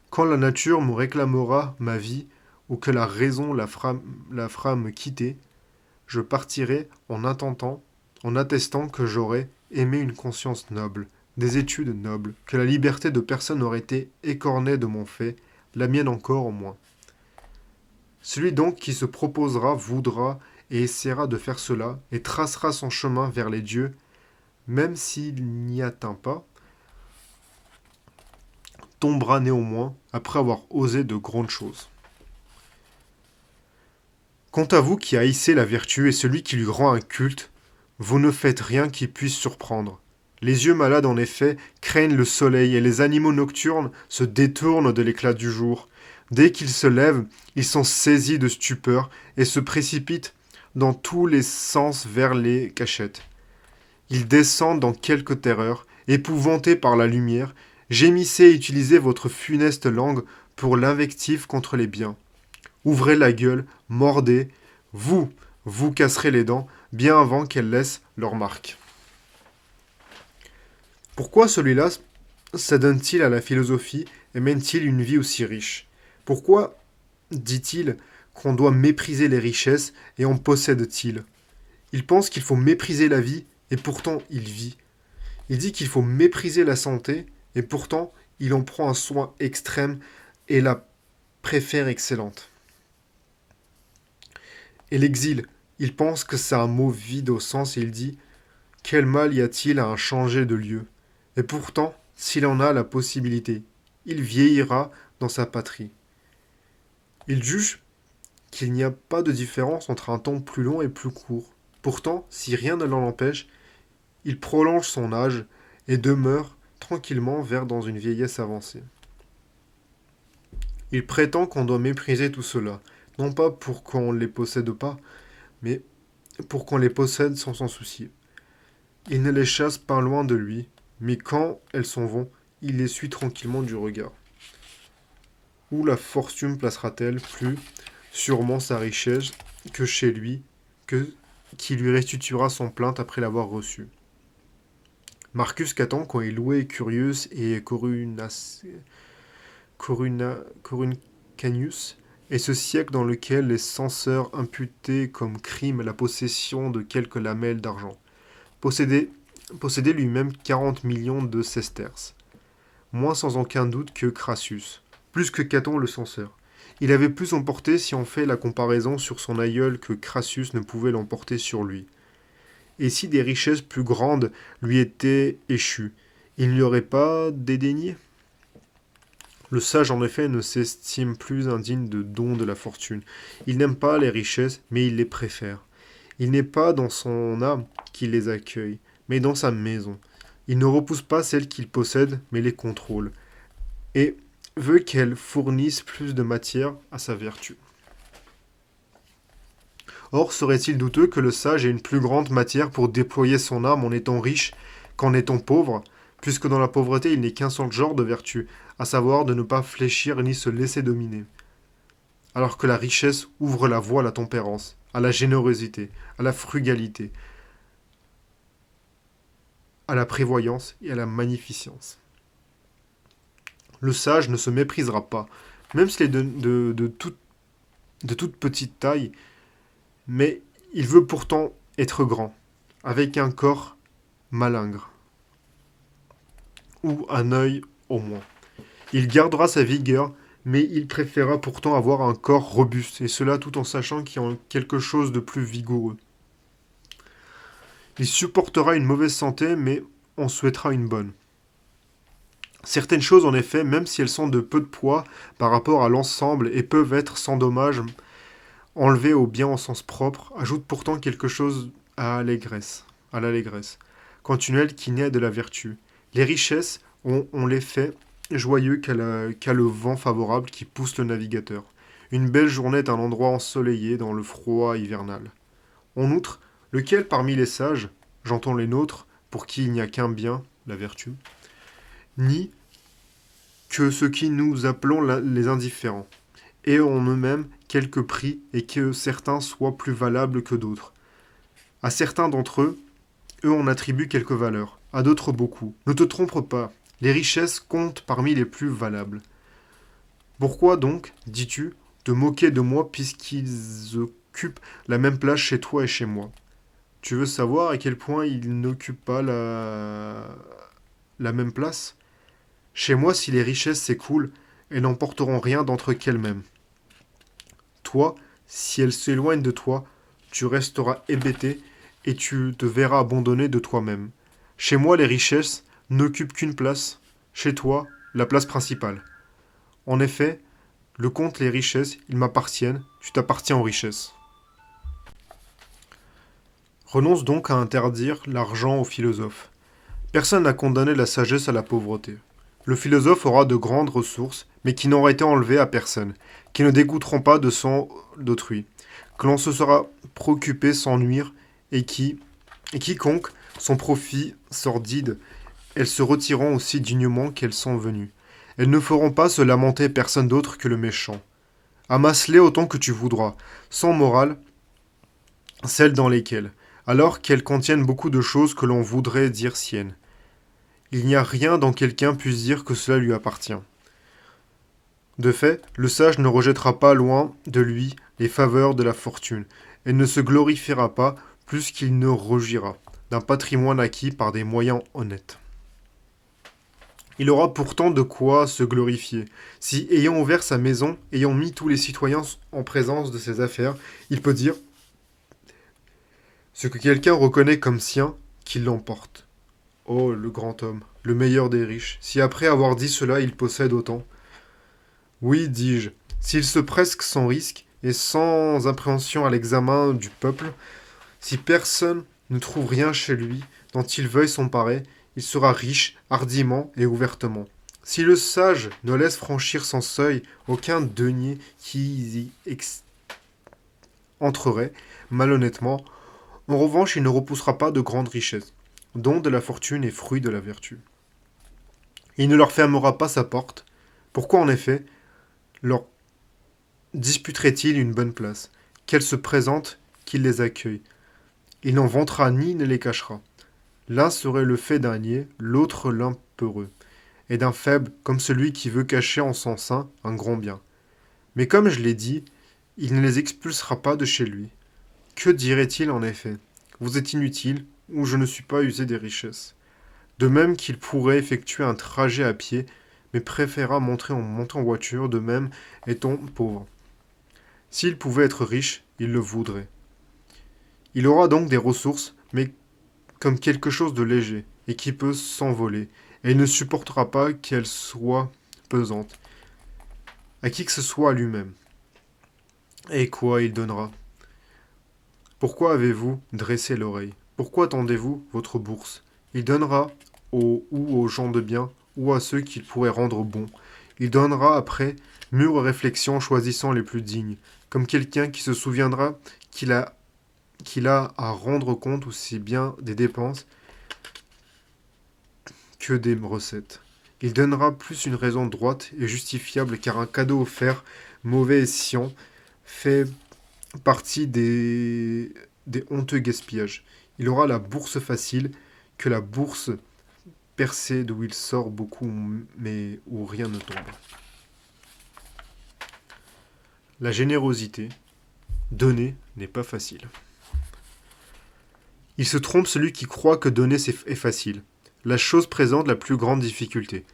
Quand la nature me réclamera ma vie, ou que la raison la fera me quitter, je partirai en attestant que j'aurai aimé une conscience noble, des études nobles, que la liberté de personne aurait été écornée de mon fait, la mienne encore au moins. Celui donc qui se proposera, voudra et essaiera de faire cela, et tracera son chemin vers les dieux, même s'il n'y atteint pas, tombera néanmoins après avoir osé de grandes choses. Quant à vous qui haïssez la vertu et celui qui lui rend un culte, vous ne faites rien qui puisse surprendre. Les yeux malades, en effet, craignent le soleil et les animaux nocturnes se détournent de l'éclat du jour. Dès qu'ils se lèvent, ils sont saisis de stupeur et se précipitent dans tous les sens vers les cachettes. Ils descendent dans quelque terreur, épouvantés par la lumière. Gémissez et utilisez votre funeste langue pour l'invective contre les biens. Ouvrez la gueule, mordez, vous, vous casserez les dents, bien avant qu'elles laissent leur marque. Pourquoi celui-là s'adonne-t-il à la philosophie et mène-t-il une vie aussi riche? Pourquoi dit-il qu'on doit mépriser les richesses et en possède-t-il? Il pense qu'il faut mépriser la vie et pourtant il vit. Il dit qu'il faut mépriser la santé et pourtant il en prend un soin extrême et la préfère excellente. Et l'exil, il pense que c'est un mot vide au sens et il dit quel mal y a-t-il à en changer de lieu? Et pourtant, s'il en a la possibilité, il vieillira dans sa patrie. Il juge qu'il n'y a pas de différence entre un temps plus long et plus court. Pourtant, si rien ne l'en empêche, il prolonge son âge et demeure tranquillement vers dans une vieillesse avancée. Il prétend qu'on doit mépriser tout cela, non pas pour qu'on ne les possède pas, mais pour qu'on les possède sans s'en soucier. Il ne les chasse pas loin de lui, mais quand elles s'en vont, il les suit tranquillement du regard. Où la fortune placera-t-elle plus sûrement sa richesse que chez lui, qui lui restituera son plainte après l'avoir reçue. Marcus Caton, quand il louait Curius et Coruncanius, est ce siècle dans lequel les censeurs imputaient comme crime la possession de quelques lamelles d'argent. Possédait lui-même 40 millions de sesterces, moins sans aucun doute que Crassus, plus que Caton le censeur. Il avait plus emporté si on fait la comparaison sur son aïeul que Crassus ne pouvait l'emporter sur lui. Et si des richesses plus grandes lui étaient échues, il n'y aurait pas dédaigné? Le sage, en effet, ne s'estime plus indigne de dons de la fortune. Il n'aime pas les richesses, mais il les préfère. Il n'est pas dans son âme qu'il les accueille, mais dans sa maison. Il ne repousse pas celles qu'il possède, mais les contrôle, et veut qu'elles fournissent plus de matière à sa vertu. Or, serait-il douteux que le sage ait une plus grande matière pour déployer son âme en étant riche qu'en étant pauvre, puisque dans la pauvreté il n'est qu'un seul genre de vertu, à savoir de ne pas fléchir ni se laisser dominer, alors que la richesse ouvre la voie à la tempérance, à la générosité, à la frugalité, à la prévoyance et à la magnificence. Le sage ne se méprisera pas, même s'il est de toute petite taille, mais il veut pourtant être grand, avec un corps malingre, ou un œil au moins. Il gardera sa vigueur, mais il préférera pourtant avoir un corps robuste, et cela tout en sachant qu'il y a quelque chose de plus vigoureux. Il supportera une mauvaise santé, mais on souhaitera une bonne. Certaines choses, en effet, même si elles sont de peu de poids par rapport à l'ensemble et peuvent être sans dommage enlevées au bien en sens propre, ajoutent pourtant quelque chose à l'allégresse continuelle qui naît de la vertu. Les richesses ont l'effet joyeux qu'a le vent favorable qui pousse le navigateur. Une belle journée est un endroit ensoleillé dans le froid hivernal. En outre, lequel parmi les sages, j'entends les nôtres, pour qui il n'y a qu'un bien, la vertu, ni que ceux qui nous appelons les indifférents, et en eux-mêmes quelques prix, et que certains soient plus valables que d'autres. À certains d'entre eux, on attribue quelques valeurs, à d'autres beaucoup. Ne te trompe pas, les richesses comptent parmi les plus valables. Pourquoi donc, dis-tu, te moquer de moi puisqu'ils occupent la même place chez toi et chez moi? Tu veux savoir à quel point ils n'occupent pas la même place? Chez moi, si les richesses s'écoulent, elles n'emporteront rien d'entre qu'elles-mêmes. Toi, si elles s'éloignent de toi, tu resteras hébété et tu te verras abandonné de toi-même. Chez moi, les richesses n'occupent qu'une place. Chez toi, la place principale. En effet, le compte les richesses, ils m'appartiennent, tu t'appartiens aux richesses. Renonce donc à interdire l'argent aux philosophes. Personne n'a condamné la sagesse à la pauvreté. Le philosophe aura de grandes ressources, mais qui n'auraient été enlevées à personne, qui ne dégoûteront pas de sang d'autrui, que l'on se sera préoccupé sans nuire, et quiconque, son profit sordide, elles se retireront aussi dignement qu'elles sont venues. Elles ne feront pas se lamenter personne d'autre que le méchant. Amasse-les autant que tu voudras, sans morale, celles dans lesquelles, alors qu'elles contiennent beaucoup de choses que l'on voudrait dire siennes. Il n'y a rien dont quelqu'un puisse dire que cela lui appartient. De fait, le sage ne rejettera pas loin de lui les faveurs de la fortune, et ne se glorifiera pas plus qu'il ne rougira d'un patrimoine acquis par des moyens honnêtes. Il aura pourtant de quoi se glorifier, si, ayant ouvert sa maison, ayant mis tous les citoyens en présence de ses affaires, il peut dire ce que quelqu'un reconnaît comme sien, qu'il l'emporte. Oh, le grand homme, le meilleur des riches, si après avoir dit cela il possède autant. Oui, dis-je, s'il se presque sans risque et sans appréhension à l'examen du peuple, si personne ne trouve rien chez lui dont il veuille s'emparer, il sera riche hardiment et ouvertement. Si le sage ne laisse franchir son seuil aucun denier qui y entrerait malhonnêtement, en revanche il ne repoussera pas de grandes richesses, don de la fortune et fruit de la vertu. Il ne leur fermera pas sa porte. Pourquoi en effet leur disputerait-il une bonne place? Qu'elle se présente, qu'il les accueille. Il n'en vantera ni ne les cachera. L'un serait le fait d'un niais, l'autre l'impeureux, et d'un faible comme celui qui veut cacher en son sein un grand bien. Mais comme je l'ai dit, il ne les expulsera pas de chez lui. Que dirait-il en effet? Vous êtes inutile, ou je ne suis pas usé des richesses. De même qu'il pourrait effectuer un trajet à pied, mais préféra monter en voiture, de même étant pauvre. S'il pouvait être riche, il le voudrait. Il aura donc des ressources, mais comme quelque chose de léger, et qui peut s'envoler, et il ne supportera pas qu'elles soient pesantes, à qui que ce soit à lui-même. Et quoi il donnera? Pourquoi avez-vous dressé l'oreille? Pourquoi attendez-vous votre bourse? Il donnera ou aux gens de bien, ou à ceux qu'il pourrait rendre bons. Il donnera après mûre réflexion, choisissant les plus dignes, comme quelqu'un qui se souviendra qu'il a à rendre compte aussi bien des dépenses que des recettes. Il donnera plus une raison droite et justifiable, car un cadeau offert, mauvais et sciant, fait partie des honteux gaspillages. Il aura la bourse facile que la bourse percée d'où il sort beaucoup, mais où rien ne tombe. La générosité, donner, n'est pas facile. Il se trompe celui qui croit que donner est facile. La chose présente la plus grande difficulté.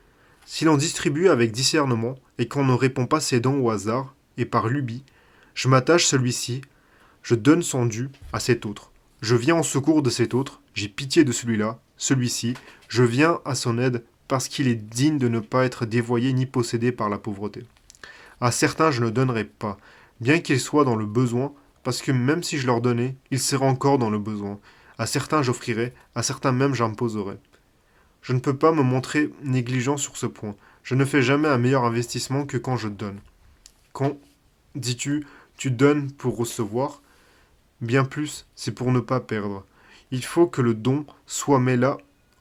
Si l'on distribue avec discernement et qu'on ne répond pas ses dons au hasard et par lubie, je m'attache celui-ci, je donne son dû à cet autre. Je viens en secours de cet autre, j'ai pitié de celui-là, celui-ci, je viens à son aide parce qu'il est digne de ne pas être dévoyé ni possédé par la pauvreté. À certains je ne donnerai pas, bien qu'ils soient dans le besoin, parce que même si je leur donnais, ils seraient encore dans le besoin. À certains j'offrirai, à certains même j'imposerai. Je ne peux pas me montrer négligent sur ce point. Je ne fais jamais un meilleur investissement que quand je donne. Quand, dis-tu, tu donnes pour recevoir, bien plus, c'est pour ne pas perdre. Il faut que le don soit mais là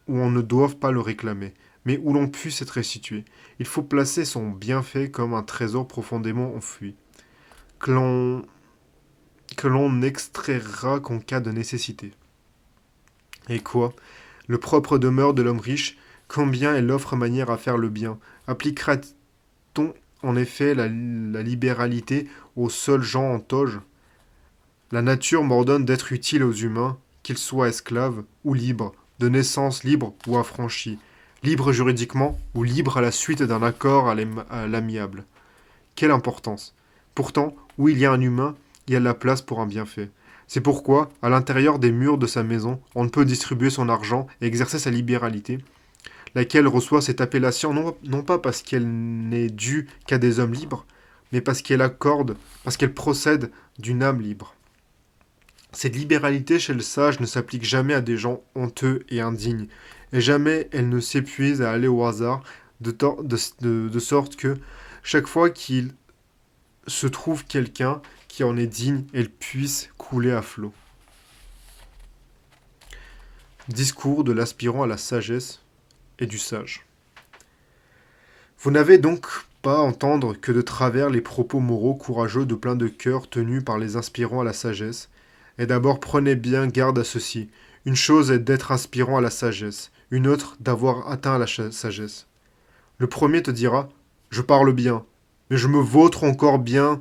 où on ne doive pas le réclamer, mais où l'on puisse être restitué. Il faut placer son bienfait comme un trésor profondément enfoui, que l'on n'extraira qu'en cas de nécessité. Et quoi? Le propre demeure de l'homme riche, combien est l'offre manière à faire le bien? Appliquera-t-on en effet la libéralité aux seuls gens en toge? La nature m'ordonne d'être utile aux humains, qu'ils soient esclaves ou libres, de naissance libre ou affranchis, libre juridiquement ou libre à la suite d'un accord à l'amiable. Quelle importance! Pourtant, où il y a un humain, il y a de la place pour un bienfait. C'est pourquoi, à l'intérieur des murs de sa maison, on ne peut distribuer son argent et exercer sa libéralité, laquelle reçoit cette appellation non pas parce qu'elle n'est due qu'à des hommes libres, mais parce qu'elle procède d'une âme libre. Cette libéralité chez le sage ne s'applique jamais à des gens honteux et indignes, et jamais elle ne s'épuise à aller au hasard, de sorte que chaque fois qu'il se trouve quelqu'un qui en est digne, elle puisse couler à flot. Discours de l'aspirant à la sagesse et du sage. Vous n'avez donc pas entendre que de travers les propos moraux courageux de plein de cœur tenus par les inspirants à la sagesse. Et d'abord prenez bien garde à ceci. Une chose est d'être inspirant à la sagesse, une autre d'avoir atteint à la sagesse. Le premier te dira, je parle bien, mais je me vautre encore bien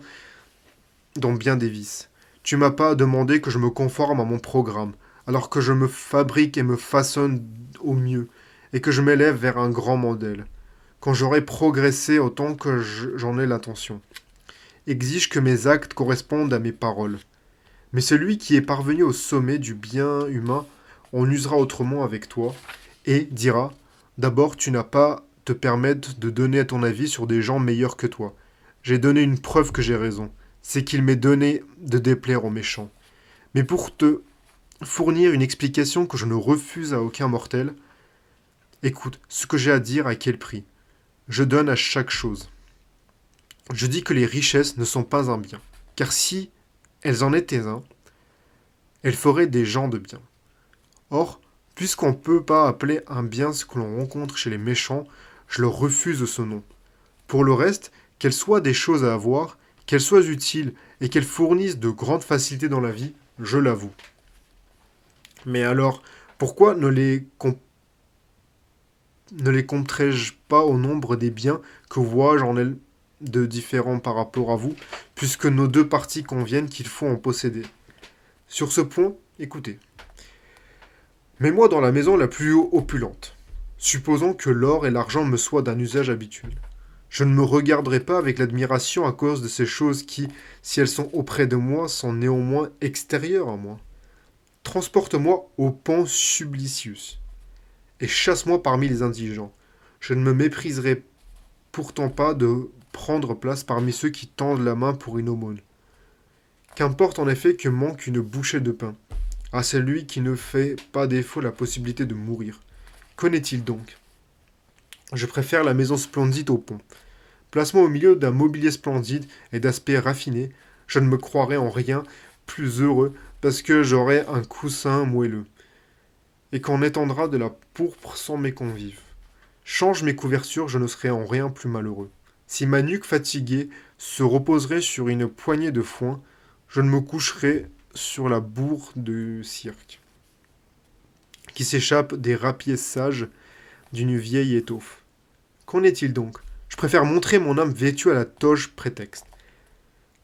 dans bien des vices. Tu m'as pas demandé que je me conforme à mon programme, alors que je me fabrique et me façonne au mieux, et que je m'élève vers un grand modèle, quand j'aurai progressé autant que j'en ai l'intention. Exige que mes actes correspondent à mes paroles. Mais celui qui est parvenu au sommet du bien humain en usera autrement avec toi, et dira, d'abord tu n'as pas te permettre de donner ton avis sur des gens meilleurs que toi. J'ai donné une preuve que j'ai raison, c'est qu'il m'est donné de déplaire aux méchants. Mais pour te fournir une explication que je ne refuse à aucun mortel, écoute ce que j'ai à dire à quel prix. Je donne à chaque chose. Je dis que les richesses ne sont pas un bien, car si elles en étaient un, elles feraient des gens de bien. Or, puisqu'on ne peut pas appeler un bien ce que l'on rencontre chez les méchants, je leur refuse ce nom. Pour le reste, qu'elles soient des choses à avoir, qu'elles soient utiles et qu'elles fournissent de grandes facilités dans la vie, je l'avoue. Mais alors, pourquoi ne les compterai-je pas au nombre des biens que vois-je en elles de différents par rapport à vous, puisque nos deux parties conviennent qu'il faut en posséder. Sur ce point, écoutez. Mets-moi dans la maison la plus opulente. Supposons que l'or et l'argent me soient d'un usage habituel. Je ne me regarderai pas avec l'admiration à cause de ces choses qui, si elles sont auprès de moi, sont néanmoins extérieures à moi. Transporte-moi au pont Sublicius, et chasse-moi parmi les indigents. Je ne me mépriserai pourtant pas de prendre place parmi ceux qui tendent la main pour une aumône. Qu'importe en effet que manque une bouchée de pain à celui qui ne fait pas défaut la possibilité de mourir. Qu'en est-il donc? Je préfère la maison splendide au pont. Place-moi au milieu d'un mobilier splendide et d'aspect raffiné, je ne me croirais en rien plus heureux parce que j'aurai un coussin moelleux, et qu'on étendra de la pourpre sans mes convives. Change mes couvertures, je ne serai en rien plus malheureux. Si ma nuque fatiguée se reposerait sur une poignée de foin, je ne me coucherai sur la bourre de cirque, qui s'échappe des rapiers sages d'une vieille étoffe. Qu'en est-il donc? Je préfère montrer mon âme vêtue à la toge prétexte.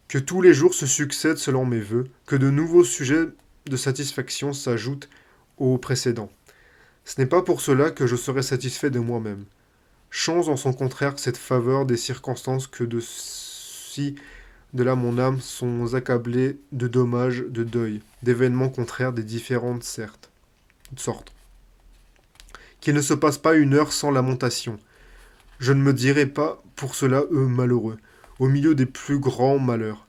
Que tous les jours se succèdent selon mes vœux, que de nouveaux sujets de satisfaction s'ajoutent aux précédents. Ce n'est pas pour cela que je serai satisfait de moi-même. Change en son contraire cette faveur des circonstances que de si de là mon âme sont accablées de dommages, de deuil, d'événements contraires des différentes sortes. Qu'il ne se passe pas une heure sans lamentation. Je ne me dirai pas pour cela eux malheureux, au milieu des plus grands malheurs.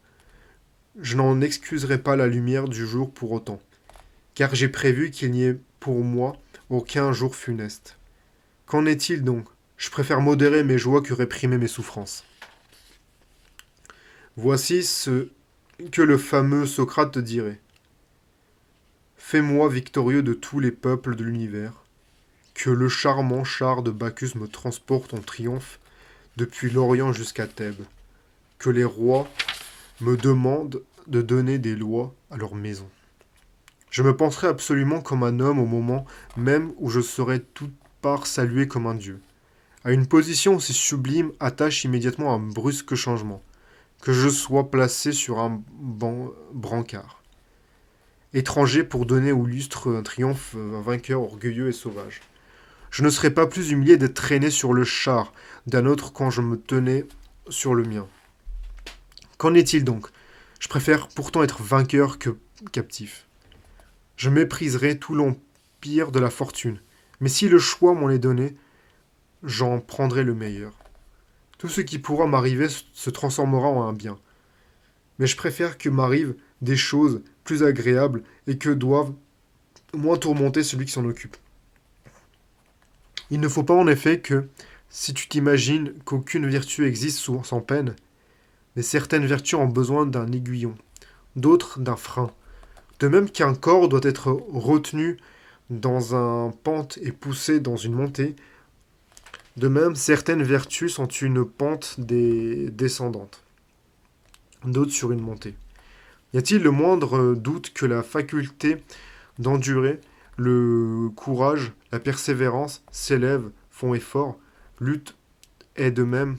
Je n'en excuserai pas la lumière du jour pour autant, car j'ai prévu qu'il n'y ait pour moi aucun jour funeste. Qu'en est-il donc? Je préfère modérer mes joies que réprimer mes souffrances. Voici ce que le fameux Socrate dirait. Fais-moi victorieux de tous les peuples de l'univers, que le charmant char de Bacchus me transporte en triomphe depuis l'Orient jusqu'à Thèbes, que les rois me demandent de donner des lois à leur maison. Je me penserai absolument comme un homme au moment même où je serai toute part salué comme un dieu. À une position aussi sublime attache immédiatement un brusque changement, que je sois placé sur un brancard. Étranger pour donner au lustre un triomphe un vainqueur orgueilleux et sauvage. Je ne serais pas plus humilié d'être traîné sur le char d'un autre quand je me tenais sur le mien. Qu'en est-il donc? Je préfère pourtant être vainqueur que captif. Je mépriserai tout l'empire de la fortune, mais si le choix m'en est donné, j'en prendrai le meilleur. Tout ce qui pourra m'arriver se transformera en un bien. Mais je préfère que m'arrivent des choses plus agréable et que doivent moins tourmenter celui qui s'en occupe. Il ne faut pas en effet que, si tu t'imagines qu'aucune vertu existe sans peine, mais certaines vertus ont besoin d'un aiguillon, d'autres d'un frein. De même qu'un corps doit être retenu dans un pente et poussé dans une montée, de même certaines vertus sont une pente descendante, d'autres sur une montée. Y a-t-il le moindre doute que la faculté d'endurer, le courage, la persévérance s'élèvent, font effort, luttent est de même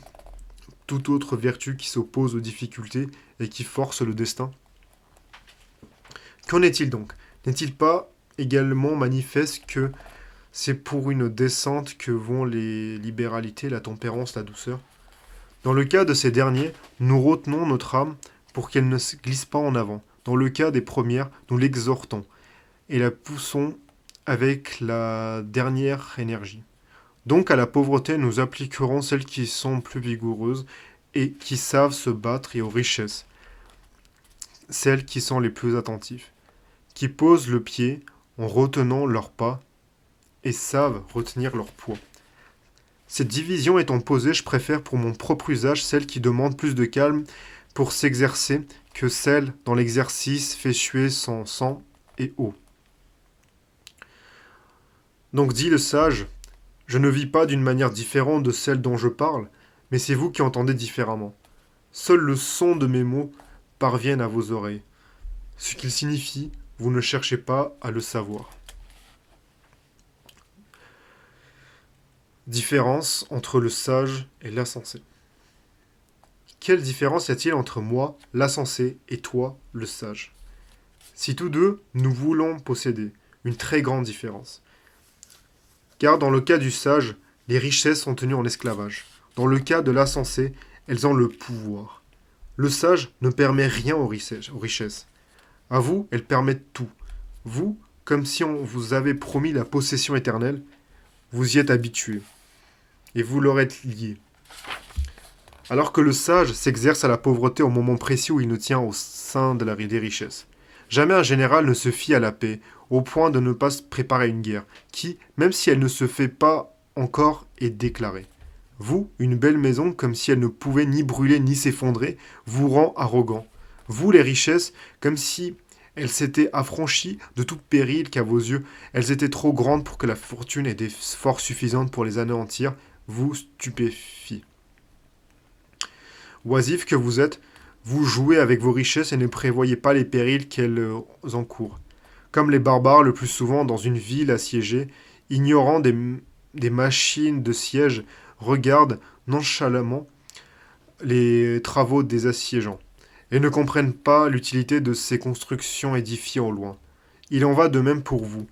toute autre vertu qui s'oppose aux difficultés et qui force le destin? Qu'en est-il donc? N'est-il pas également manifeste que c'est pour une descente que vont les libéralités, la tempérance, la douceur? Dans le cas de ces derniers, nous retenons notre âme pour qu'elle ne se glisse pas en avant. Dans le cas des premières, nous l'exhortons et la poussons avec la dernière énergie. Donc à la pauvreté, nous appliquerons celles qui sont plus vigoureuses et qui savent se battre, et aux richesses, celles qui sont les plus attentives, qui posent le pied en retenant leur pas et savent retenir leur poids. Cette division étant posée, je préfère pour mon propre usage celle qui demande plus de calme pour s'exercer que celle dont l'exercice fait suer son sang et eau. Donc dit le sage, je ne vis pas d'une manière différente de celle dont je parle, mais c'est vous qui entendez différemment. Seul le son de mes mots parvient à vos oreilles. Ce qu'ils signifient, vous ne cherchez pas à le savoir. Différence entre le sage et l'insensé. Quelle différence y a-t-il entre moi, l'insensé, et toi, le sage? Si tous deux, nous voulons posséder, une très grande différence. Car dans le cas du sage, les richesses sont tenues en esclavage. Dans le cas de l'insensé, elles ont le pouvoir. Le sage ne permet rien aux richesses. À vous, elles permettent tout. Vous, comme si on vous avait promis la possession éternelle, vous y êtes habitué. Et vous leur êtes lié. Alors que le sage s'exerce à la pauvreté au moment précis où il nous tient au sein des richesses. Jamais un général ne se fie à la paix, au point de ne pas se préparer une guerre, qui, même si elle ne se fait pas encore, est déclarée. Vous, une belle maison, comme si elle ne pouvait ni brûler ni s'effondrer, vous rend arrogant. Vous, les richesses, comme si elles s'étaient affranchies de tout péril qu'à vos yeux, elles étaient trop grandes pour que la fortune ait des forces suffisantes pour les anéantir, vous stupéfie. Oisif que vous êtes, vous jouez avec vos richesses et ne prévoyez pas les périls qu'elles encourent. Comme les barbares, le plus souvent dans une ville assiégée, ignorant des machines de siège, regardent nonchalamment les travaux des assiégeants, et ne comprennent pas l'utilité de ces constructions édifiées au loin. Il en va de même pour vous.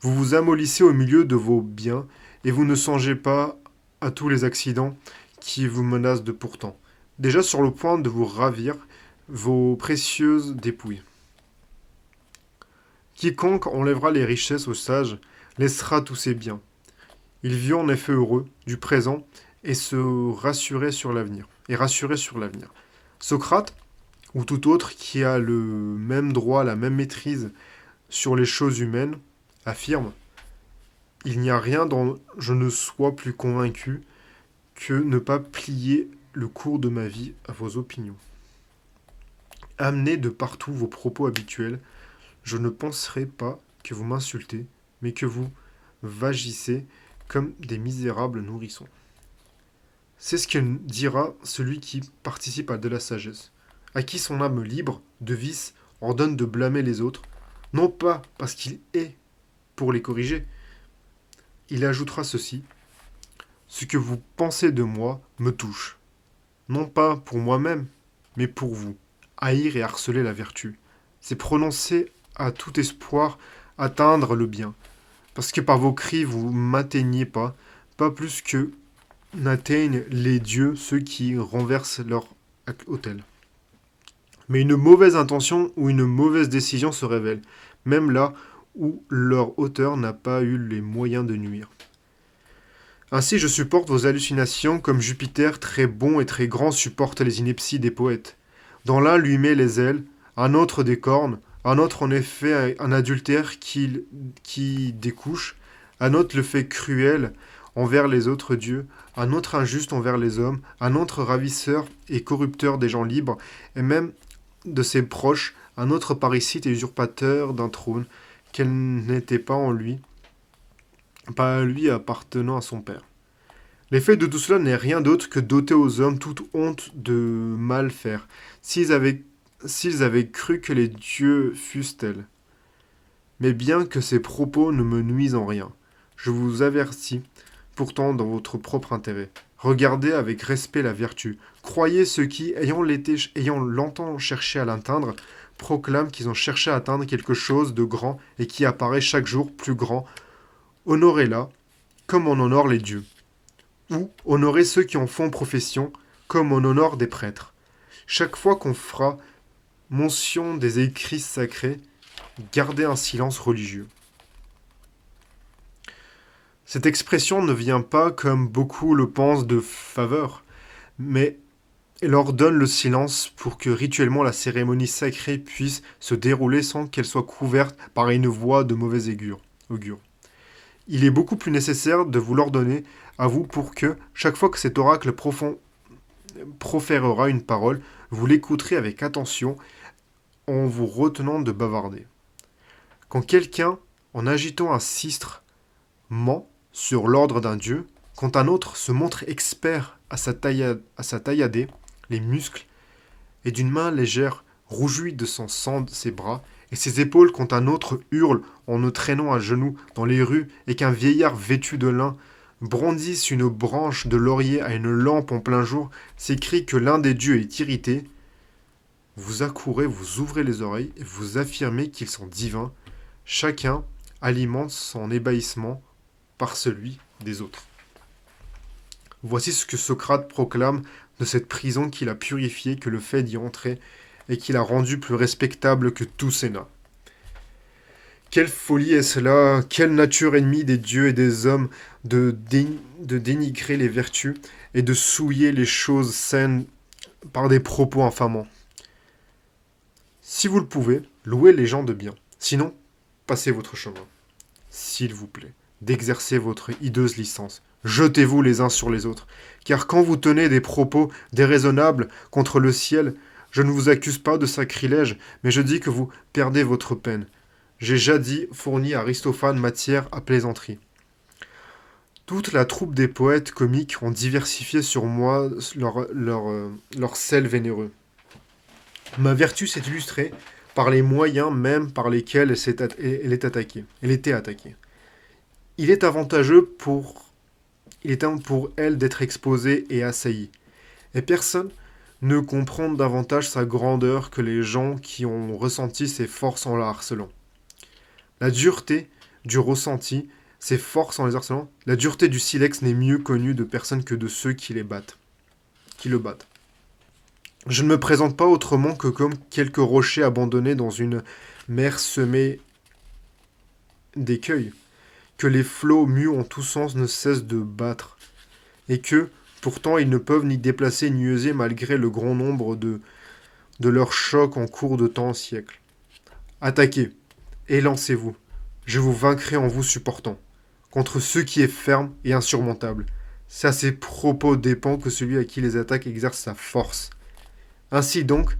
Vous vous amollissez au milieu de vos biens, et vous ne songez pas à tous les accidents qui vous menacent de pourtant, déjà sur le point de vous ravir vos précieuses dépouilles. Quiconque enlèvera les richesses aux sages laissera tous ses biens. Il vit en effet heureux du présent et rassuré sur l'avenir. Socrate, ou tout autre qui a le même droit, la même maîtrise sur les choses humaines, affirme: il n'y a rien dont je ne sois plus convaincu que ne pas plier le cours de ma vie à vos opinions. Amenez de partout vos propos habituels. Je ne penserai pas que vous m'insultez, mais que vous vagissez comme des misérables nourrissons. C'est ce que dira celui qui participe à de la sagesse, à qui son âme libre de vice ordonne de blâmer les autres, non pas parce qu'il est pour les corriger. Il ajoutera ceci: ce que vous pensez de moi me touche, non pas pour moi-même, mais pour vous. Haïr et harceler la vertu, c'est prononcer à tout espoir atteindre le bien, parce que par vos cris vous m'atteignez pas plus que n'atteignent les dieux ceux qui renversent leur autel. Mais une mauvaise intention ou une mauvaise décision se révèle, même là où leur auteur n'a pas eu les moyens de nuire. Ainsi je supporte vos hallucinations comme Jupiter, très bon et très grand, supporte les inepties des poètes. Dans l'un lui met les ailes, un autre des cornes, Un autre en effet un adultère qui découche, un autre le fait cruel envers les autres dieux, un autre injuste envers les hommes, un autre ravisseur et corrupteur des gens libres, et même de ses proches, un autre parricide et usurpateur d'un trône, qu'elle n'était pas à lui appartenant à son père. L'effet de tout cela n'est rien d'autre que d'ôter aux hommes toute honte de mal faire, s'ils avaient, s'ils avaient cru que les dieux fussent tels. Mais bien que ces propos ne me nuisent en rien, je vous avertis, pourtant dans votre propre intérêt. Regardez avec respect la vertu. Croyez ceux qui, ayant longtemps cherché à l'atteindre, proclament qu'ils ont cherché à atteindre quelque chose de grand et qui apparaît chaque jour plus grand. Honorez-la, comme on honore les dieux. Ou honorez ceux qui en font profession, comme on honore des prêtres. Chaque fois qu'on fera mention des écrits sacrés, gardez un silence religieux. Cette expression ne vient pas, comme beaucoup le pensent, de faveur, mais elle ordonne le silence pour que rituellement la cérémonie sacrée puisse se dérouler sans qu'elle soit couverte par une voix de mauvais augure. Il est beaucoup plus nécessaire de vous l'ordonner à vous pour que, chaque fois que cet oracle proférera une parole, vous l'écouterez avec attention en vous retenant de bavarder. Quand quelqu'un, en agitant un sistre, ment sur l'ordre d'un dieu, quand un autre se montre expert à sa tailladée, les muscles, et d'une main légère rougit de son sang ses bras, et ses épaules quand un autre hurle en ne traînant à genoux dans les rues, et qu'un vieillard vêtu de lin brandisse une branche de laurier à une lampe en plein jour, s'écrie que l'un des dieux est irrité, vous accourez, vous ouvrez les oreilles, et vous affirmez qu'ils sont divins. Chacun alimente son ébahissement par celui des autres. Voici ce que Socrate proclame de cette prison qu'il a purifiée, que le fait d'y entrer, et qu'il a rendue plus respectable que tout Sénat. Quelle folie est cela, quelle nature ennemie des dieux et des hommes de dénigrer les vertus et de souiller les choses saines par des propos infamants. Si vous le pouvez, louez les gens de bien. Sinon, passez votre chemin. S'il vous plaît, d'exercer votre hideuse licence. Jetez-vous les uns sur les autres. Car quand vous tenez des propos déraisonnables contre le ciel, je ne vous accuse pas de sacrilège, mais je dis que vous perdez votre peine. J'ai jadis fourni à Aristophane matière à plaisanterie. Toute la troupe des poètes comiques ont diversifié sur moi leur sel vénéreux. Ma vertu s'est illustrée par les moyens même par lesquels elle était attaquée. Il est avantageux il est pour elle d'être exposée et assaillie. Et personne ne comprend davantage sa grandeur que les gens qui ont ressenti ses forces en la harcelant. La dureté du ressenti, ses forces en les harcelant, la dureté du silex n'est mieux connue de personne que de ceux qui le battent. Je ne me présente pas autrement que comme quelques rochers abandonnés dans une mer semée d'écueils, que les flots mus en tous sens ne cessent de battre, et que, pourtant, ils ne peuvent ni déplacer ni user malgré le grand nombre de leurs chocs en cours de temps en siècles. Attaquez, élancez-vous, je vous vaincrai en vous supportant, contre ce qui est ferme et insurmontable. C'est à ces propos dépend que celui à qui les attaques exerce sa force. Ainsi donc,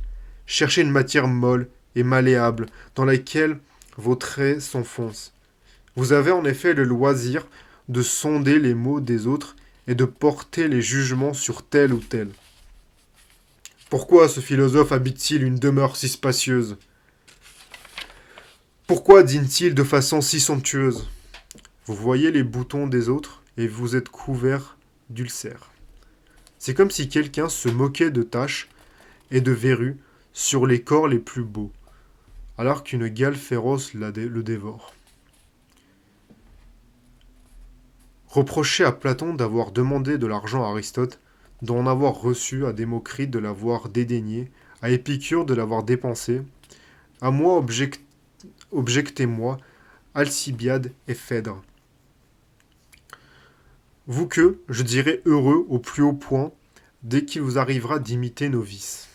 cherchez une matière molle et malléable dans laquelle vos traits s'enfoncent. Vous avez en effet le loisir de sonder les mots des autres et de porter les jugements sur tel ou tel. Pourquoi ce philosophe habite-t-il une demeure si spacieuse ? Pourquoi dîne-t-il de façon si somptueuse ? Vous voyez les boutons des autres et vous êtes couvert d'ulcères. C'est comme si quelqu'un se moquait de taches et de verrues sur les corps les plus beaux, alors qu'une gale féroce le dévore. Reprochez à Platon d'avoir demandé de l'argent à Aristote, d'en avoir reçu, à Démocrite de l'avoir dédaigné, à Épicure de l'avoir dépensé. À moi objectez-moi Alcibiade et Phèdre. Vous que, je dirais heureux au plus haut point, dès qu'il vous arrivera d'imiter nos vices.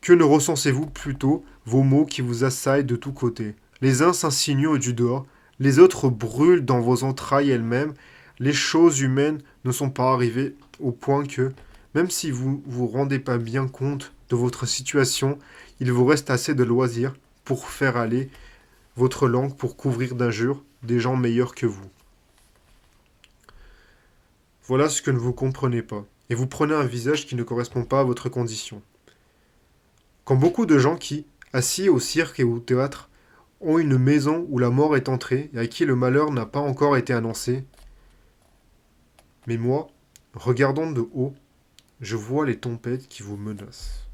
Que ne recensez-vous plutôt vos maux qui vous assaillent de tous côtés? Les uns s'insinuent du dehors, les autres brûlent dans vos entrailles elles-mêmes. Les choses humaines ne sont pas arrivées au point que, même si vous vous rendez pas bien compte de votre situation, il vous reste assez de loisirs pour faire aller votre langue pour couvrir d'injures des gens meilleurs que vous. Voilà ce que ne vous comprenez pas, et vous prenez un visage qui ne correspond pas à votre condition. Quand beaucoup de gens qui, assis au cirque et au théâtre, ont une maison où la mort est entrée et à qui le malheur n'a pas encore été annoncé, mais moi, regardant de haut, je vois les tempêtes qui vous menacent.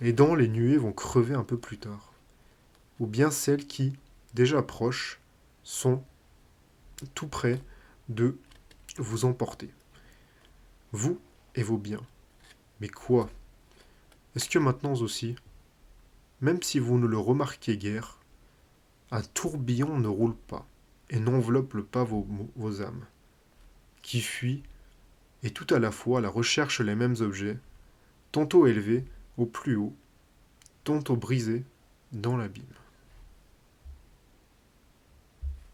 Les dents, les nuées vont crever un peu plus tard. Ou bien celles qui, déjà proches, sont tout près de vous emporter. Vous et vos biens. Mais quoi? Est-ce que maintenant aussi, même si vous ne le remarquez guère, un tourbillon ne roule pas et n'enveloppe pas vos âmes, qui fuient et tout à la fois à la recherche les mêmes objets, tantôt élevés au plus haut, tantôt brisés dans l'abîme.